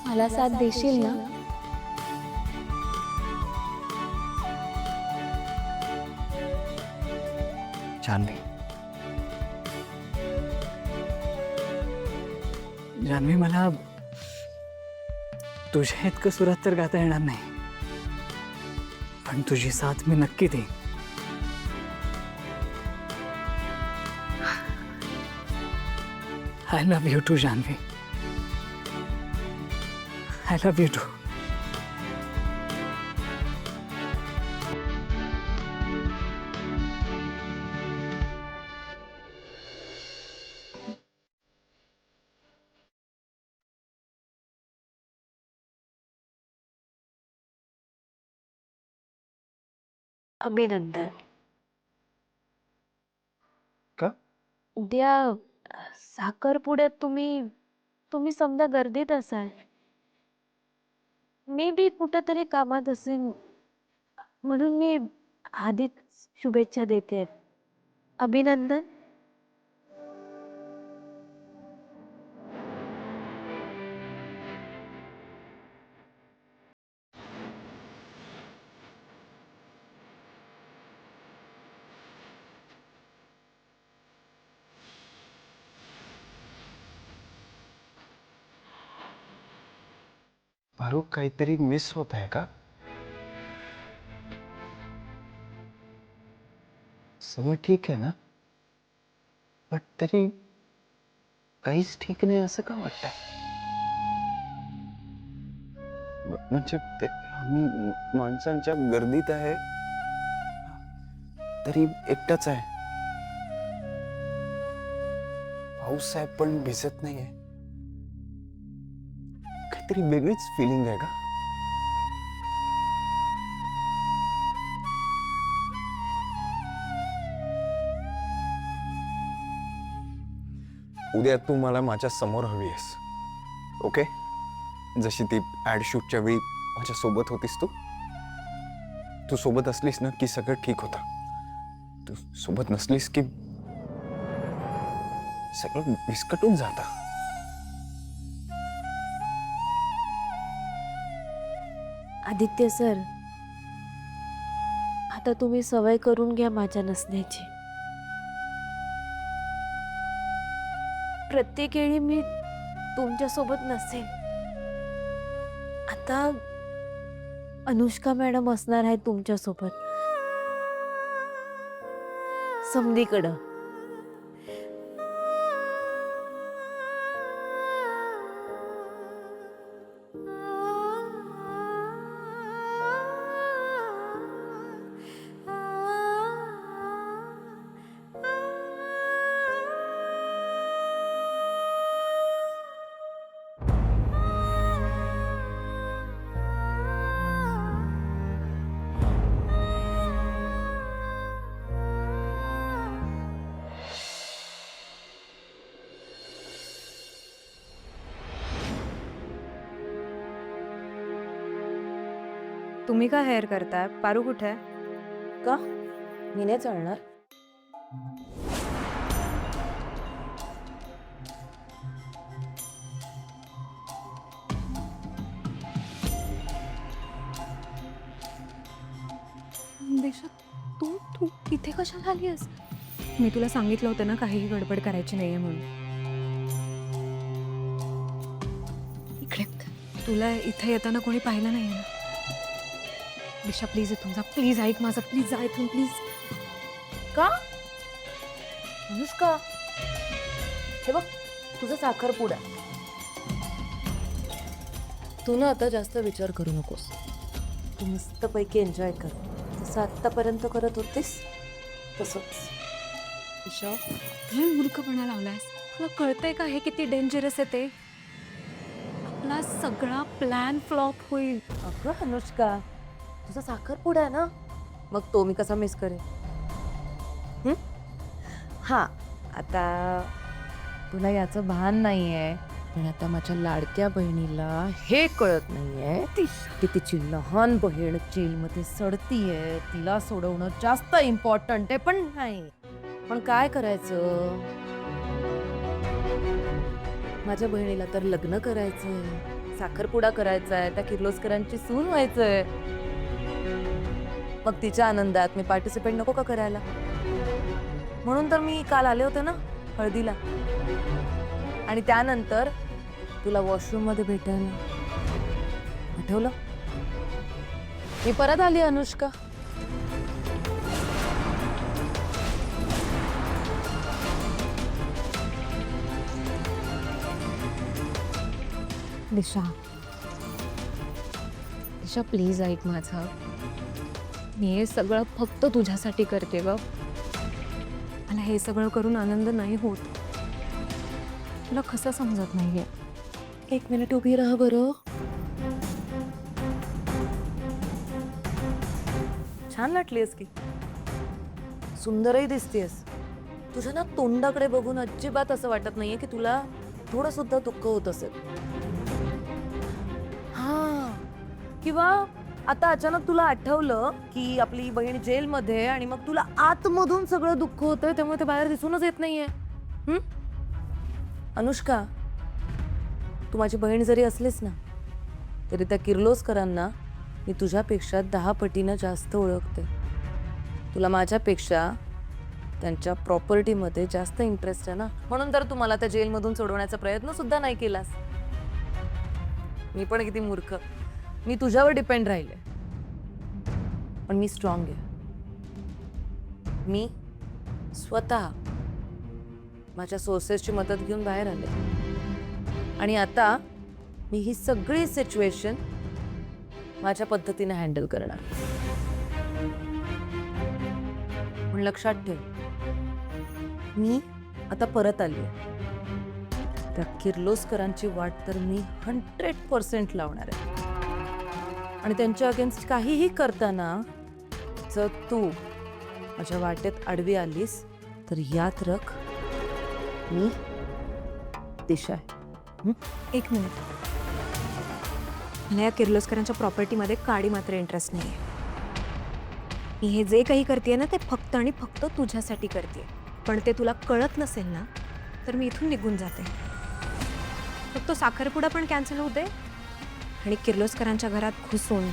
मला साथ देशील ना? जान्हवी, जान्हवी, मला तुझ्या इतकं सुरात तर गाता येणार नाही, पण तुझी साथ मी नक्की देईन. I love you too Janhavi. I love you too. अभिनंदन. का? उद्या साखरपुड्यात तुम्ही समजा गर्दीत असाल. मी बी कुठंतरी कामात असेन म्हणून मी आधीच शुभेच्छा देते. अभिनंदन. भारू, काहीतरी मिस होत आहे का? सगळं ठीक आहे ना? पण तरी काहीच ठीक नाही असं का वाटतंय? म्हणजे आम्ही माणसांच्या गर्दीत आहे तरी एकटाच आहे. भाऊसाहेब पण भिजत नाहीये. काहीतरी वेगळीच फिलिंग आहे का? उद्या तू मला माझ्या समोर हवी आहेस, ओके? जशी ती ऍड शूटच्या वेळी माझ्या सोबत होतीस तू सोबत असलीस ना की सगळं ठीक होतं. तू सोबत नसलीस की सगळं विस्कटून जातं. आदित्य सर, आता तुम्ही सवय करून घ्या माझ्या नसण्याची. प्रत्येक वेळी मी तुमच्या सोबत नसेन. आता अनुष्का मॅडम असणार आहे तुमच्यासोबत समधीकडं. तुम्ही का हेअर करताय? पारू कुठे आहे? का मी नाही चालणार. देशा, तू तू इथे कशाला आली आहेस? मी तुला सांगितलं होतं ना काहीही गडबड करायची नाहीये म्हणून. इकडे तुला इथे येताना कोणी पाहिलं नाहीये ना? दिशा प्लीज इथून जा, प्लीज ऐक माझं, प्लीज जा इथून प्लीज. का अनुष्का, हे बघ तुझा साखरपुडा. तू ना आता जास्त विचार करू नकोस. तू मस्तपैकी एन्जॉय कर, जसं आत्तापर्यंत करत होतीस तसंच. दिशा, तुला मूर्खपणा लावलायस. तुला कळतंय का हे किती डेंजरस आहे ते? आपला सगळा प्लॅन फ्लॉप होईल. अगं अनुष्का, तुझा साखरपुडा आहे ना, मग तो मी कसा मिस करेन? हा, आता तुला याचं भान नाहीये, पण आता माझ्या लाडक्या बहिणीला हे कळत नाहीये की तिची लहान बहीण जेलमध्ये सडतीये. तिला सोडवणं जास्त इम्पॉर्टंट आहे. पण नाही, पण काय करायचं? माझ्या बहिणीला तर लग्न करायचंय, साखरपुडा करायचाय, त्या किर्लोस्करांची सून व्हायचंय. मग तिच्या आनंदात मी पार्टिसिपेट नको का करायला? म्हणून तर मी काल आले होते ना हळदीला, आणि त्यानंतर तुला वॉशरूम मध्ये भेटायला. आठवलं? मी परत आली अनुष्का. दिशा, दिशा प्लीज ऐक माझं. मी हे सगळं फक्त तुझ्यासाठी करते ग. मला हे सगळं करून आनंद नाही होत. तुला कसं समजत नाहीये? 1 मिनिट उभी राहा बरं. छान नटलीस की, सुंदरही दिसतेस. तुझ्या ना तोंडाकडे बघून अजिबात असं वाटत नाहीये की तुला थोडं सुद्धा दुःख होत असेल. हा, किंवा आता अचानक तुला आठवलं की आपली बहीण जेलमध्ये, आणि मग तुला आतमधून सगळं दुःख होतंय, त्यामुळे ते बाहेर दिसूनच येत नाहीये. अनुष्का, तू माझी बहीण जरी असलीस ना, तरी त्या किर्लोस्करांना मी तुझ्यापेक्षा 10 पटीनं जास्त ओळखते. तुला माझ्यापेक्षा त्यांच्या प्रॉपर्टीमध्ये जास्त इंटरेस्ट आहे ना, म्हणून तर तू मला त्या जेलमधून सोडवण्याचा प्रयत्न सुद्धा नाही केलास. मी पण किती मूर्ख. मी तुझ्यावर डिपेंड राहिले, पण मी स्ट्रॉंग आहे. मी स्वतः माझ्या सोर्सेसची मदत घेऊन बाहेर आले, आणि आता मी ही सगळी सिच्युएशन माझ्या पद्धतीने हँडल करणार. पण लक्षात ठेव, मी आता परत आली आहे. त्या किर्लोस्करांची वाट तर मी 100% लावणार आहे, आणि त्यांच्या अगेन्स्ट काहीही करताना जर तू माझ्या वाटेत आडवी आलीस तर याद रख, मी दिशा आहे. 1 मिनिट. मला या किर्लोस्करांच्या प्रॉपर्टीमध्ये काडी मात्र इंटरेस्ट नाही आहे. मी हे जे काही करते ना, ते फक्त आणि फक्त तुझ्यासाठी करते. पण ते तुला कळत नसेल ना, तर मी इथून निघून जाते. फक्त साखरपुडा पण कॅन्सल होऊ दे, आणि किर्लोस्करांच्या घरात घुसून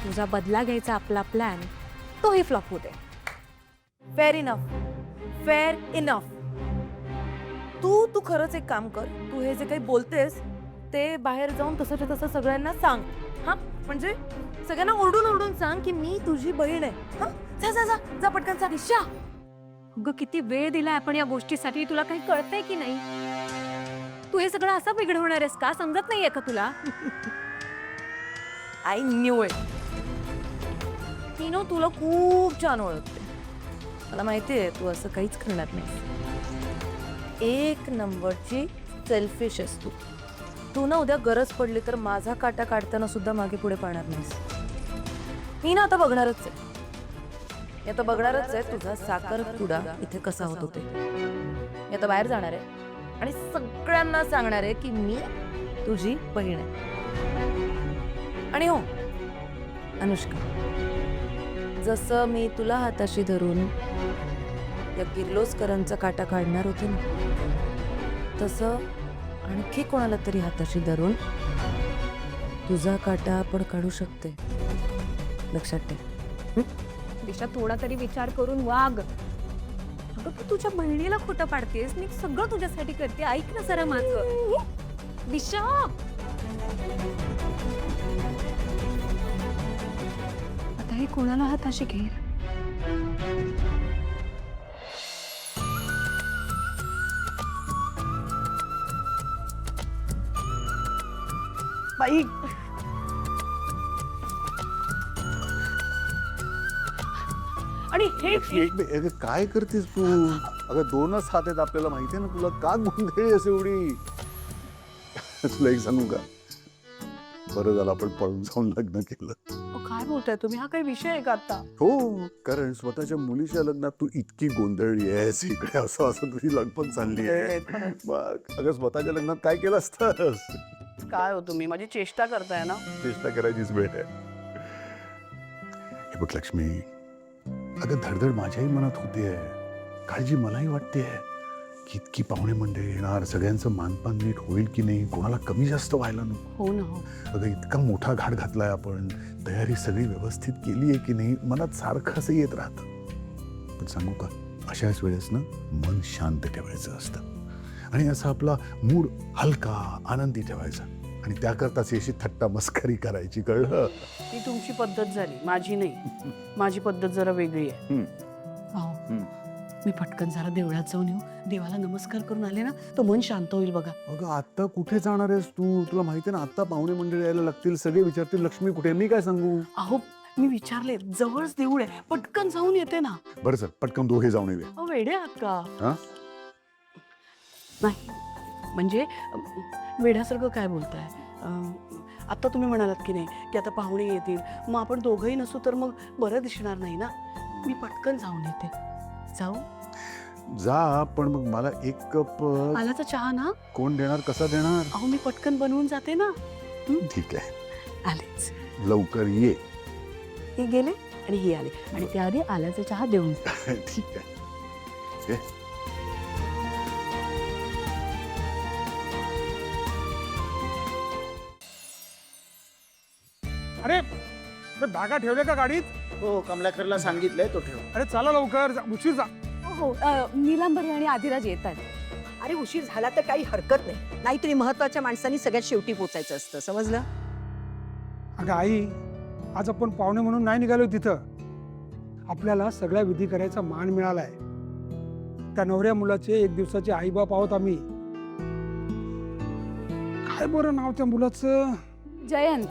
तुझा बदला घ्यायचा आपला प्लॅन तोही फ्लॉप होऊ दे. Fair enough, fair enough. तू खरंच एक काम कर, तू हे जे काही बोलतेस ते बाहेर जाऊन तसंच्या तसं सगळ्यांना सांग. हा, म्हणजे सगळ्यांना ओरडून ओरडून सांग की मी तुझी बहीण आहे. हं? जा जा जा जा पटकन जा. दिशा, अगं किती वेळ दिलाय आपण या गोष्टीसाठी, तुला काही कळतंय की नाही? तू हे सगळं असं बिघडवणार आहेस का? समजत नाहीये का तुला? I knew it. Me know तुला खूप छान ओळखते. मला माहिती आहे तू असं काहीच करणार नाही. एक नंबरची सेल्फिश आहेस तू. तू ना उद्या गरज पडली तर माझा काटा काढताना सुद्धा मागे पुढे पाहणार नाहीस. मी ना आता बघणारच आहे. मी आता बघणारच आहे तुझा साखरपुडा इथे कसा होतो ते. मी आता बाहेर जाणार आहे आणि सगळ्यांना सांगणार आहे की मी तुझी बहीण आहे. आणि हो अनुष्का, जसं मी तुला हाताशी धरून या किर्लोस्करांचा काटा काढणार होते ना, तसं आणखी कोणाला तरी हाताशी धरून तुझा काटा आपण काढू शकते. लक्षात ठेव. दिशा, थोडा तरी विचार करून वाग. अगं तू तुझ्या बहिणीला खोटं पाडतेस, मी सगळं तुझ्यासाठी करते. ऐक ना जरा माझं. दिशा, आता हे कोणाला हाताशी घेईल? बाई आणि हे अगं काय करतेस तू? अगं दोनच हात आहेत आपल्याला, माहितीये ना तुला. का गोंधळी असे एवढी? तुला एक सांगू का, बरं झालं आपण पळून जाऊन लग्न केलं. काय बोलताय तुम्ही? हा काही विषय आहे का आता? हो, कारण स्वतःच्या मुलीच्या लग्नात तू इतकी गोंधळली आहेस इकडे, असं असं तुझी लगबग चालली आहे. मग अगं स्वतःच्या लग्नात काय केलं असतंस? काय हो तुम्ही, माझी चेष्टा करताय ना? चेष्टा करायचीच वेळ आहे. हे बघ लक्ष्मी, अगं धडधड माझ्याही मनात होतीये, काळजी मलाही वाटतेय की इतकी पाहुणे मंडळी येणार, सगळ्यांचं मानपान नीट होईल की नाही, कोणाला कमी जास्त व्हायला नको. हो ना. हो, अगं इतका मोठा घाट घातलाय आपण, तयारी सगळी व्यवस्थित केली आहे की नाही, मनात सारखं असं येत राहतं. पण सांगू का, अशाच वेळेस ना मन शांत ठेवायचं असतं आणि असा आपला मूड हलका आनंदी ठेवायचा, आणि त्याकरताच अशी थट्टा मस्करी करायची, कळलं? ती तुमची पद्धत झाली, माझी नाही. माझी पद्धत जरा वेगळी आहे. अहो, मी पटकन जरा देवळात जाऊन येऊ, देवाला नमस्कार करून आले ना तर मन शांत होईल बघा. अगं आता कुठे जाणार आहेस तू? तुला माहिती आहे ना, आता पाहुणे मंडळी यायला लागतील, सगळे विचारतील लक्ष्मी कुठे, मी काय सांगू? अहो मी विचारले, जवळच देऊळ आहे, पटकन जाऊन येते ना. बरं सर, पटकन दोघे जाऊन येऊया. अहो वेडे आहात का? हा? नाही म्हणजे वेड्यासारखं काय बोलताय? आता तुम्ही म्हणालात की नाही की आता पाहुणे येतील, मग आपण दोघंही नसू तर मग बरं दिसणार नाही ना. मी पटकन जाऊन येते. जाऊ? जा, पण मग मला एक कप आलाचा चहा ना? कोण देणार, कसा देणार? अहो मी पटकन बनवून जाते ना. ठीक आहे, आलेच. लवकर ये. हे गेले आणि ही आले, आणि त्याआधी आल्याचा चहा देऊन जा. ठीक आहे. ये. अरे बॅगा ठेवल्या का गाडीत? हो, कमलाकरला सांगितलंय तो ठेव. अरे चला लवकर, उशीर जा. हो, नीलांबरी आणि आदिराज येत आहेत. अरे उशीर झाला तर काही हरकत नाही, नाहीतरी महत्वाच्या माणसांनी सगळ्यात शेवटी पोचायचं असतं, समजलं? अगं आई, आज आपण पाहुणे म्हणून नाही निघालो तिथं. आपल्याला सगळ्या विधी करायचा मान मिळालाय. त्या नवऱ्या मुलाचे एक दिवसाचे आईबाप आहोत आम्ही. काय बरं नाव त्या मुलाचं? जयंत.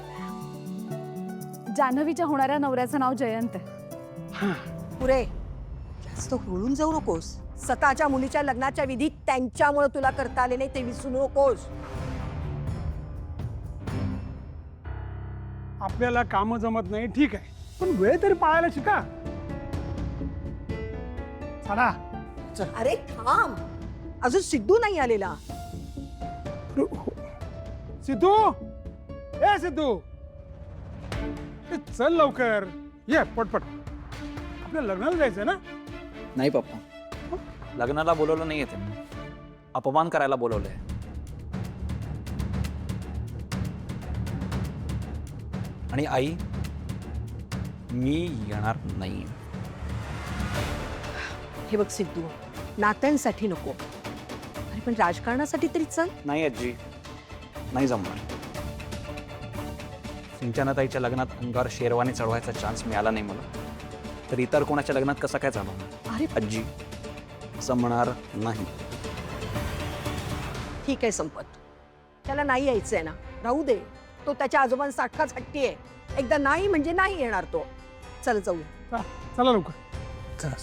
जान्हवीच्या होणाऱ्या नवऱ्याचं नाव जयंत आहे. पुरे जास्त हुळून जाऊ नकोस. स्वतःच्या मुलीच्या लग्नाच्या विधी त्यांच्यामुळे तुला करता आले नाही ते विसरू नकोस. आपल्याला काम जमत नाही, ठीक आहे, पण वेळ तरी पाळायला शिका. चला. अरे थांब, अजून सिद्धू नाही आलेला. सिद्धू, ए सिद्धू, ए, चल लवकर ये, पटपट. आपल्या लग्नाला जायचंय ना? नाही पप्पा, लग्नाला बोलवलं नाहीये त्यांनी, अपमान करायला बोलवलंय. आणि आई, मी येणार नाही. हे बघ सिद्धू, नात्यांसाठी नको, अरे पण राजकारणासाठी तरी चल. नाही आजी, नाही जमणार. सिंचनाताईच्या लग्नात अंगावर शेरवानी चढवायचा चान्स मिळाला नाही मला, तर इतर कोणाच्या लग्नात कसं काय झालं? अरे आजी, असं म्हणणार नाही. ठीक आहे संपत, त्याला नाही यायचंय ना, राहू दे. तो त्याच्या आजोबांसारखाच हट्टी आहे. एकदा नाही म्हणजे नाही येणार तो. चल जाऊया. चला लवकर. चला.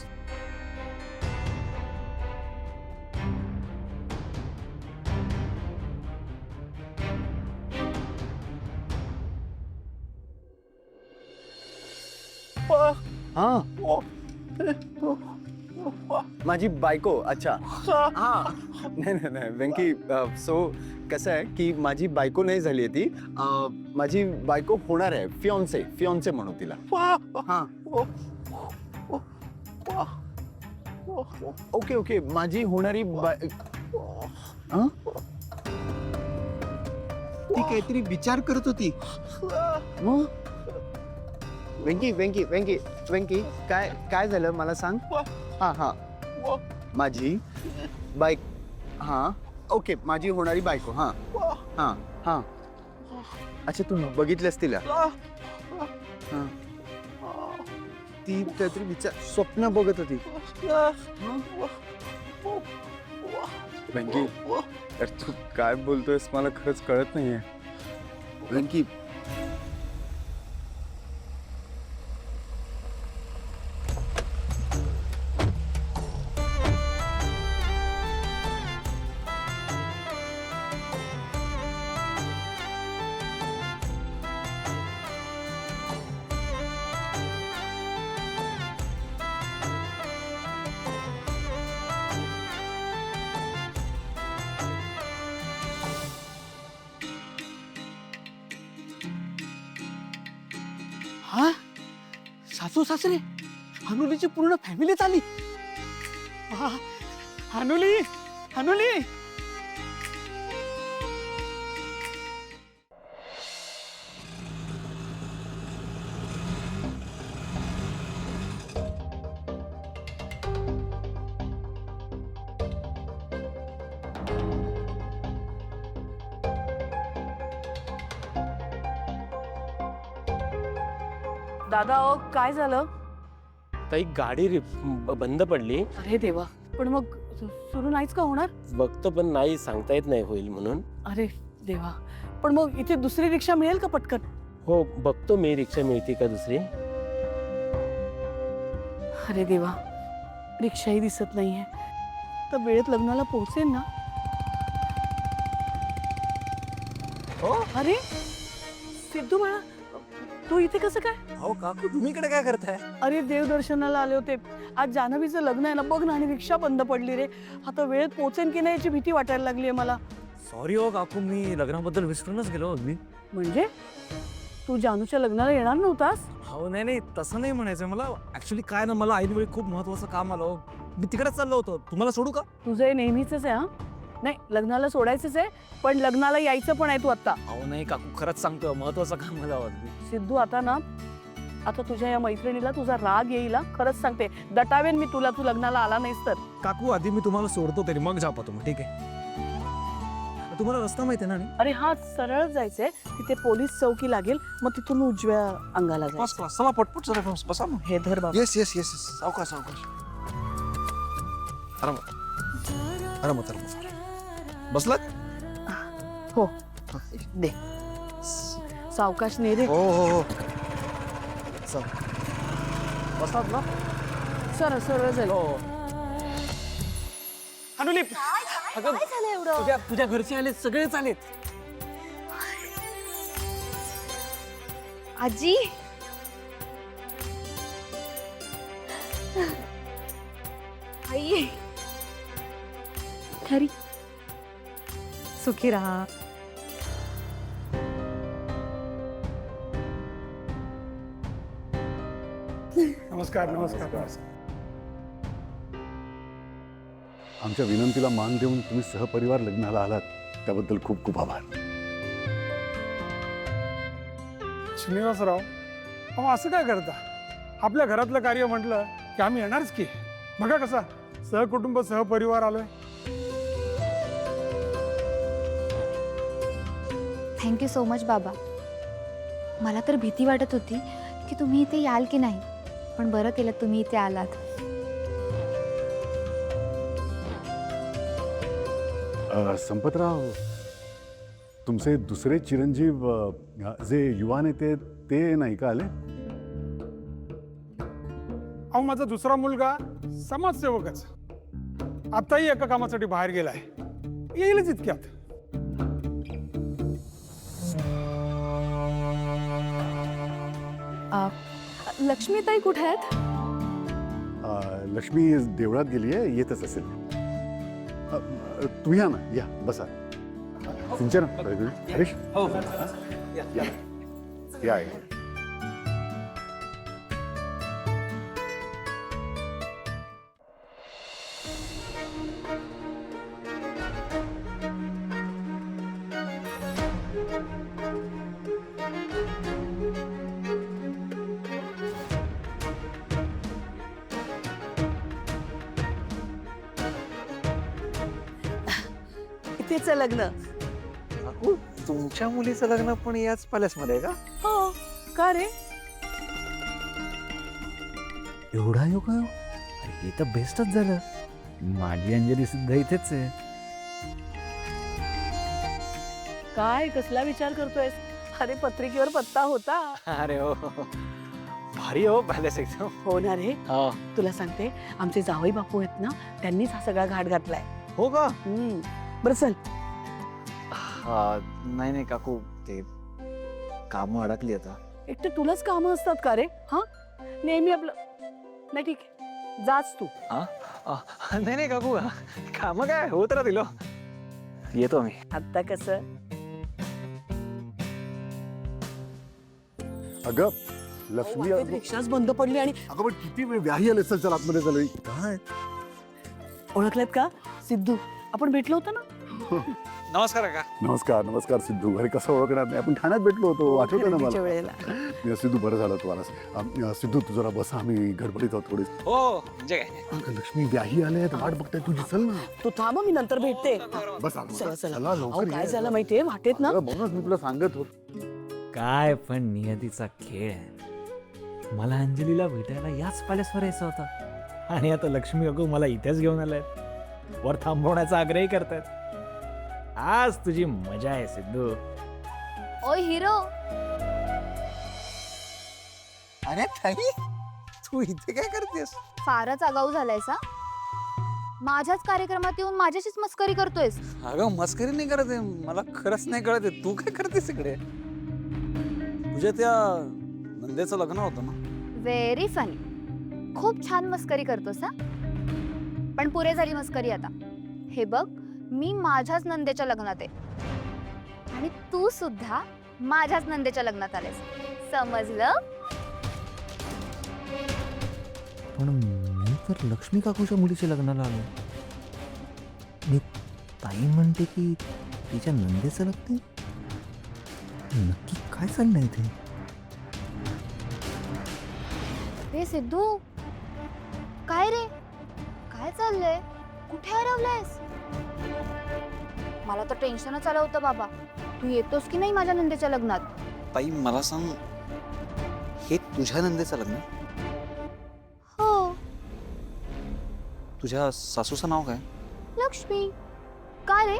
हा माझी बायको. अच्छा हा नाही नाही नाही वेंकी, सो कसं आहे की माझी बायको नाही झाली आहे ती, माझी बायको होणार आहे. फियॉन्से, फियॉन्से म्हणू तिला. हा ओके ओके, माझी होणारी हा? ती काहीतरी विचार करत होती. मग वेंकी वेंकी वेंकी वेंकी, काय काय झालं मला सांग. हा हा माझी बाईक. हा ओके, माझी होणारी बायको. हा हा हा अच्छा, तू बघितलंस तिला? हा. ती काहीतरी विचार, स्वप्न बघत होती. वेंकी, तू काय बोलतोयस मला खरंच कळत नाहीये. वेंकी, हा, सासू सासरे, हानुलीची पूर्ण फॅमिलीच आली. हा, हानुली, हानुली. दादा, अहो काय झालं? ताई, गाडी बंद पडली. अरे देवा, पण मग सुरू नाहीच का होणार? बघतो पण नाही, सांगता येत नाही होईल म्हणून. अरे देवा, पण मग इथे दुसरी रिक्षा मिळेल का पटकन? हो, बघतो मी रिक्षा मिळते का दुसरी. अरे देवा, रिक्षाही दिसत नाहीये. तर वेळेत लग्नाला पोहोचेल ना? हो? अरे सिद्धू बाळा, तू इथे कसं काय? अहो काकू, तुम्ही इकडे काय करताय? अरे देवदर्शनाला आले होते. आज जान्हवीचं लग्न आहे ना, बघ ना, आणि रिक्षा बंद पडली रे. आता वेळेत पोहोचेन की नाही याची भीती वाटायला लागली आहे मला. सॉरी हो काकू, मी लग्नाबद्दल विसरूनच गेलो मी. म्हणजे तू जानूच्या लग्नाला येणार नव्हतास? हो नाही नाही, तसं नाही म्हणायचं मला. ऍक्च्युली काय ना, मला ऐनवेळी खूप महत्वाचं काम आलं. मी तिकडेच चाललो होतो. तुम्हाला सोडू का? तुझं हे नेहमीच आहे. हा नाही, लग्नाला सोडायचंच आहे, पण लग्नाला यायचं पण आहे तू आता. अहो नाही काकू, खरंच सांगतो, महत्वाचं काम मला सिद्धू, आता तुझ्या या मैत्रिणीला तुझा राग येईल. खरंच सांगते, दटावेन मी तुला, तू लग्नाला आला नाहीस तर. काकू, आधी मी तुम्हाला सोडतो तरी मग जा तुम्ही, ठीक आहे? तुम्हाला रस्ता माहिती आहे ना? अरे हा, सरळ जायचंय. तिथे पोलीस चौकी लागेल, मग तिथून उजव्या अंगाला जायचं. चला पटपट जरा बसा ना. हे धर बाबा. येस येस येस, सावकाश सावकाश. आरामात आरामात आरामात. बसलात? हो, दे. सावकाश ने रे. हो हो हो, बसलात ना? सरळ सरळ जाईल. हो. हानुली, अगं, काय झालं एवढं? तुझ्या घरचे आलेत, सगळेच आलेत. आजी, आई, खरी सुखी राहा. नमस्कार नमस्कार नमस्कार. आमच्या विनंतीला मान देऊन तुम्ही सहपरिवार लग्नाला आलात, त्याबद्दल खूप खूप आभार. श्रीनिवासराव, अहो असं काय करता? आपल्या घरातलं कार्य म्हटलं की आम्ही येणारच की. बघा कसा सहकुटुंब सहपरिवार आलोय. थँक्यू सो मच बाबा. मला तर भीती वाटत होती की तुम्ही इथे याल की नाही, पण बरं केलं तुम्ही इथे आलात. संपतराव, तुमचे दुसरे चिरंजीव जे युवा नेते ते नाही का आले? अहो, माझा दुसरा मुलगा समाजसेवकच आताही एका कामासाठी बाहेर गेलाय, येईलच इतक्यात. लक्ष्मीताई कुठे आहेत? लक्ष्मी देवळात गेली आहे, येतच असेल. तू या ना, या बसा. सिंचन, हरीश, या. या. इथेच आहे लग्न. काकू, तुमच्या मुलीचं लग्न पण याच पॅलेसमध्ये आहे का? हो, का रे? एवढा योग आहे? अरे हे तर बेस्टच झालं. माझी अंजली सुद्धा इथेच आहे. काय कसला विचार करतोयस? अरे पत्रिकेवर पत्ता होता. अरे हो, भारी हो पॅलेस एकदम. हो ना रे. हा. तुला सांगते, आमचे जावई बापू आहेत ना, त्यांनीच हा सगळा घाट घातलाय. हो का? बरं चल. नाही नाही काकू, ते कामं अडकली आता. एकटे तुलाच कामं असतात का रे? हा, नेहमी आपलं. नाही ठीक आहे, जाच तू. नाही नाही काकू, कामं काय होत राहतील. येतो मी. आता कसं? अगं लक्ष्मी, रिक्षाच बंद पडली आणि अगं पण किती वेळ व्याही आले. चल चल आतमध्ये झालं. काय ओळखलेत का? सिद्धू, आपण भेटलो होतो ना. नमस्कार काका. नमस्कार. नमस्कार सिद्धू. घरी कसं ओळखणार नाही, आपण ठाण्यात भेटलो होतो, आठवतं ना खरेदीच्या मला. वेळेला. सिद्धू, बरं झालं तू आलास. सिद्धू, तू जरा बसा, आम्ही गडबडीत आहोत थोडी. हो म्हणजे काय? अगं लक्ष्मी व्याही आले, वाट बघताय तुझी. चल ना, तू थांब, मी नंतर भेटते. बसा. चला चला. चला, अहो, लवकर काय ये. झालं माहितीये वाटेत ना? अगं, म्हणूनच मी तुला सांगत होतो. काय पण नियतीचा खेळ आहे. मला अंजलीला भेटायला याच पॅलेसवर यायचं होतं, आणि आता लक्ष्मी काकू मला इथेच घेऊन आलायत. वर थांबवण्याचा आग्रही करतायत. आज तुझी मजा आहे सिद्धू. ओ हिरो, अरे ताई, तू इथे काय करतेस? फारच आगाऊ झालायस हा. माझ्याच कार्यक्रमात येऊन माझ्याशीच मस्करी करतोयस. अगं मस्करी नाही करत आहे, मला खरंच नाही कळत आहे. तू काय करतेस इकडे? तुझ्या त्या नंदेचं लग्न होतं ना? Very funny. खूप छान मस्करी करतोस हा. पण पुरे झाली मस्करी आता. हे बघ, मी माझ्याच नंदेच्या लग्नात आहे आणि तू सुद्धा माझ्याच नंदेच्या लग्नात आलेस. समजलं? पण मी तर लक्ष्मी काकूच्या मुलीच्या लग्नाला आलो. मी ताई म्हणते की तिच्या नंदेचं लग्न. नक्की काय चाललंय इथे? हे सिद्धू, काय रे? काय चाललंय? कुठे हरवलंयस? मला तर टेन्शनच आलं होतं बाबा. तू येतोस की नाही माझ्या नंदेच्या लग्नात? ताई मला सांग, हे तुझ्या नंदेचं लग्न? हो. तुझ्या सासूचं नाव काय? लक्ष्मी. काय रे?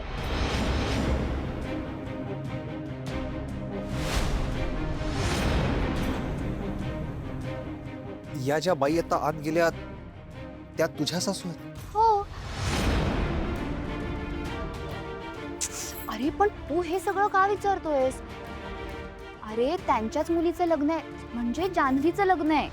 या ज्या बाई आता आत गेल्या त्या तुझ्या सासू आहेत? हो. अरे पण तू हे सगळं का विचारतोयस? अरे त्यांच्याच मुलीचं लग्न आहे, म्हणजे जान्हवीचं लग्न आहे.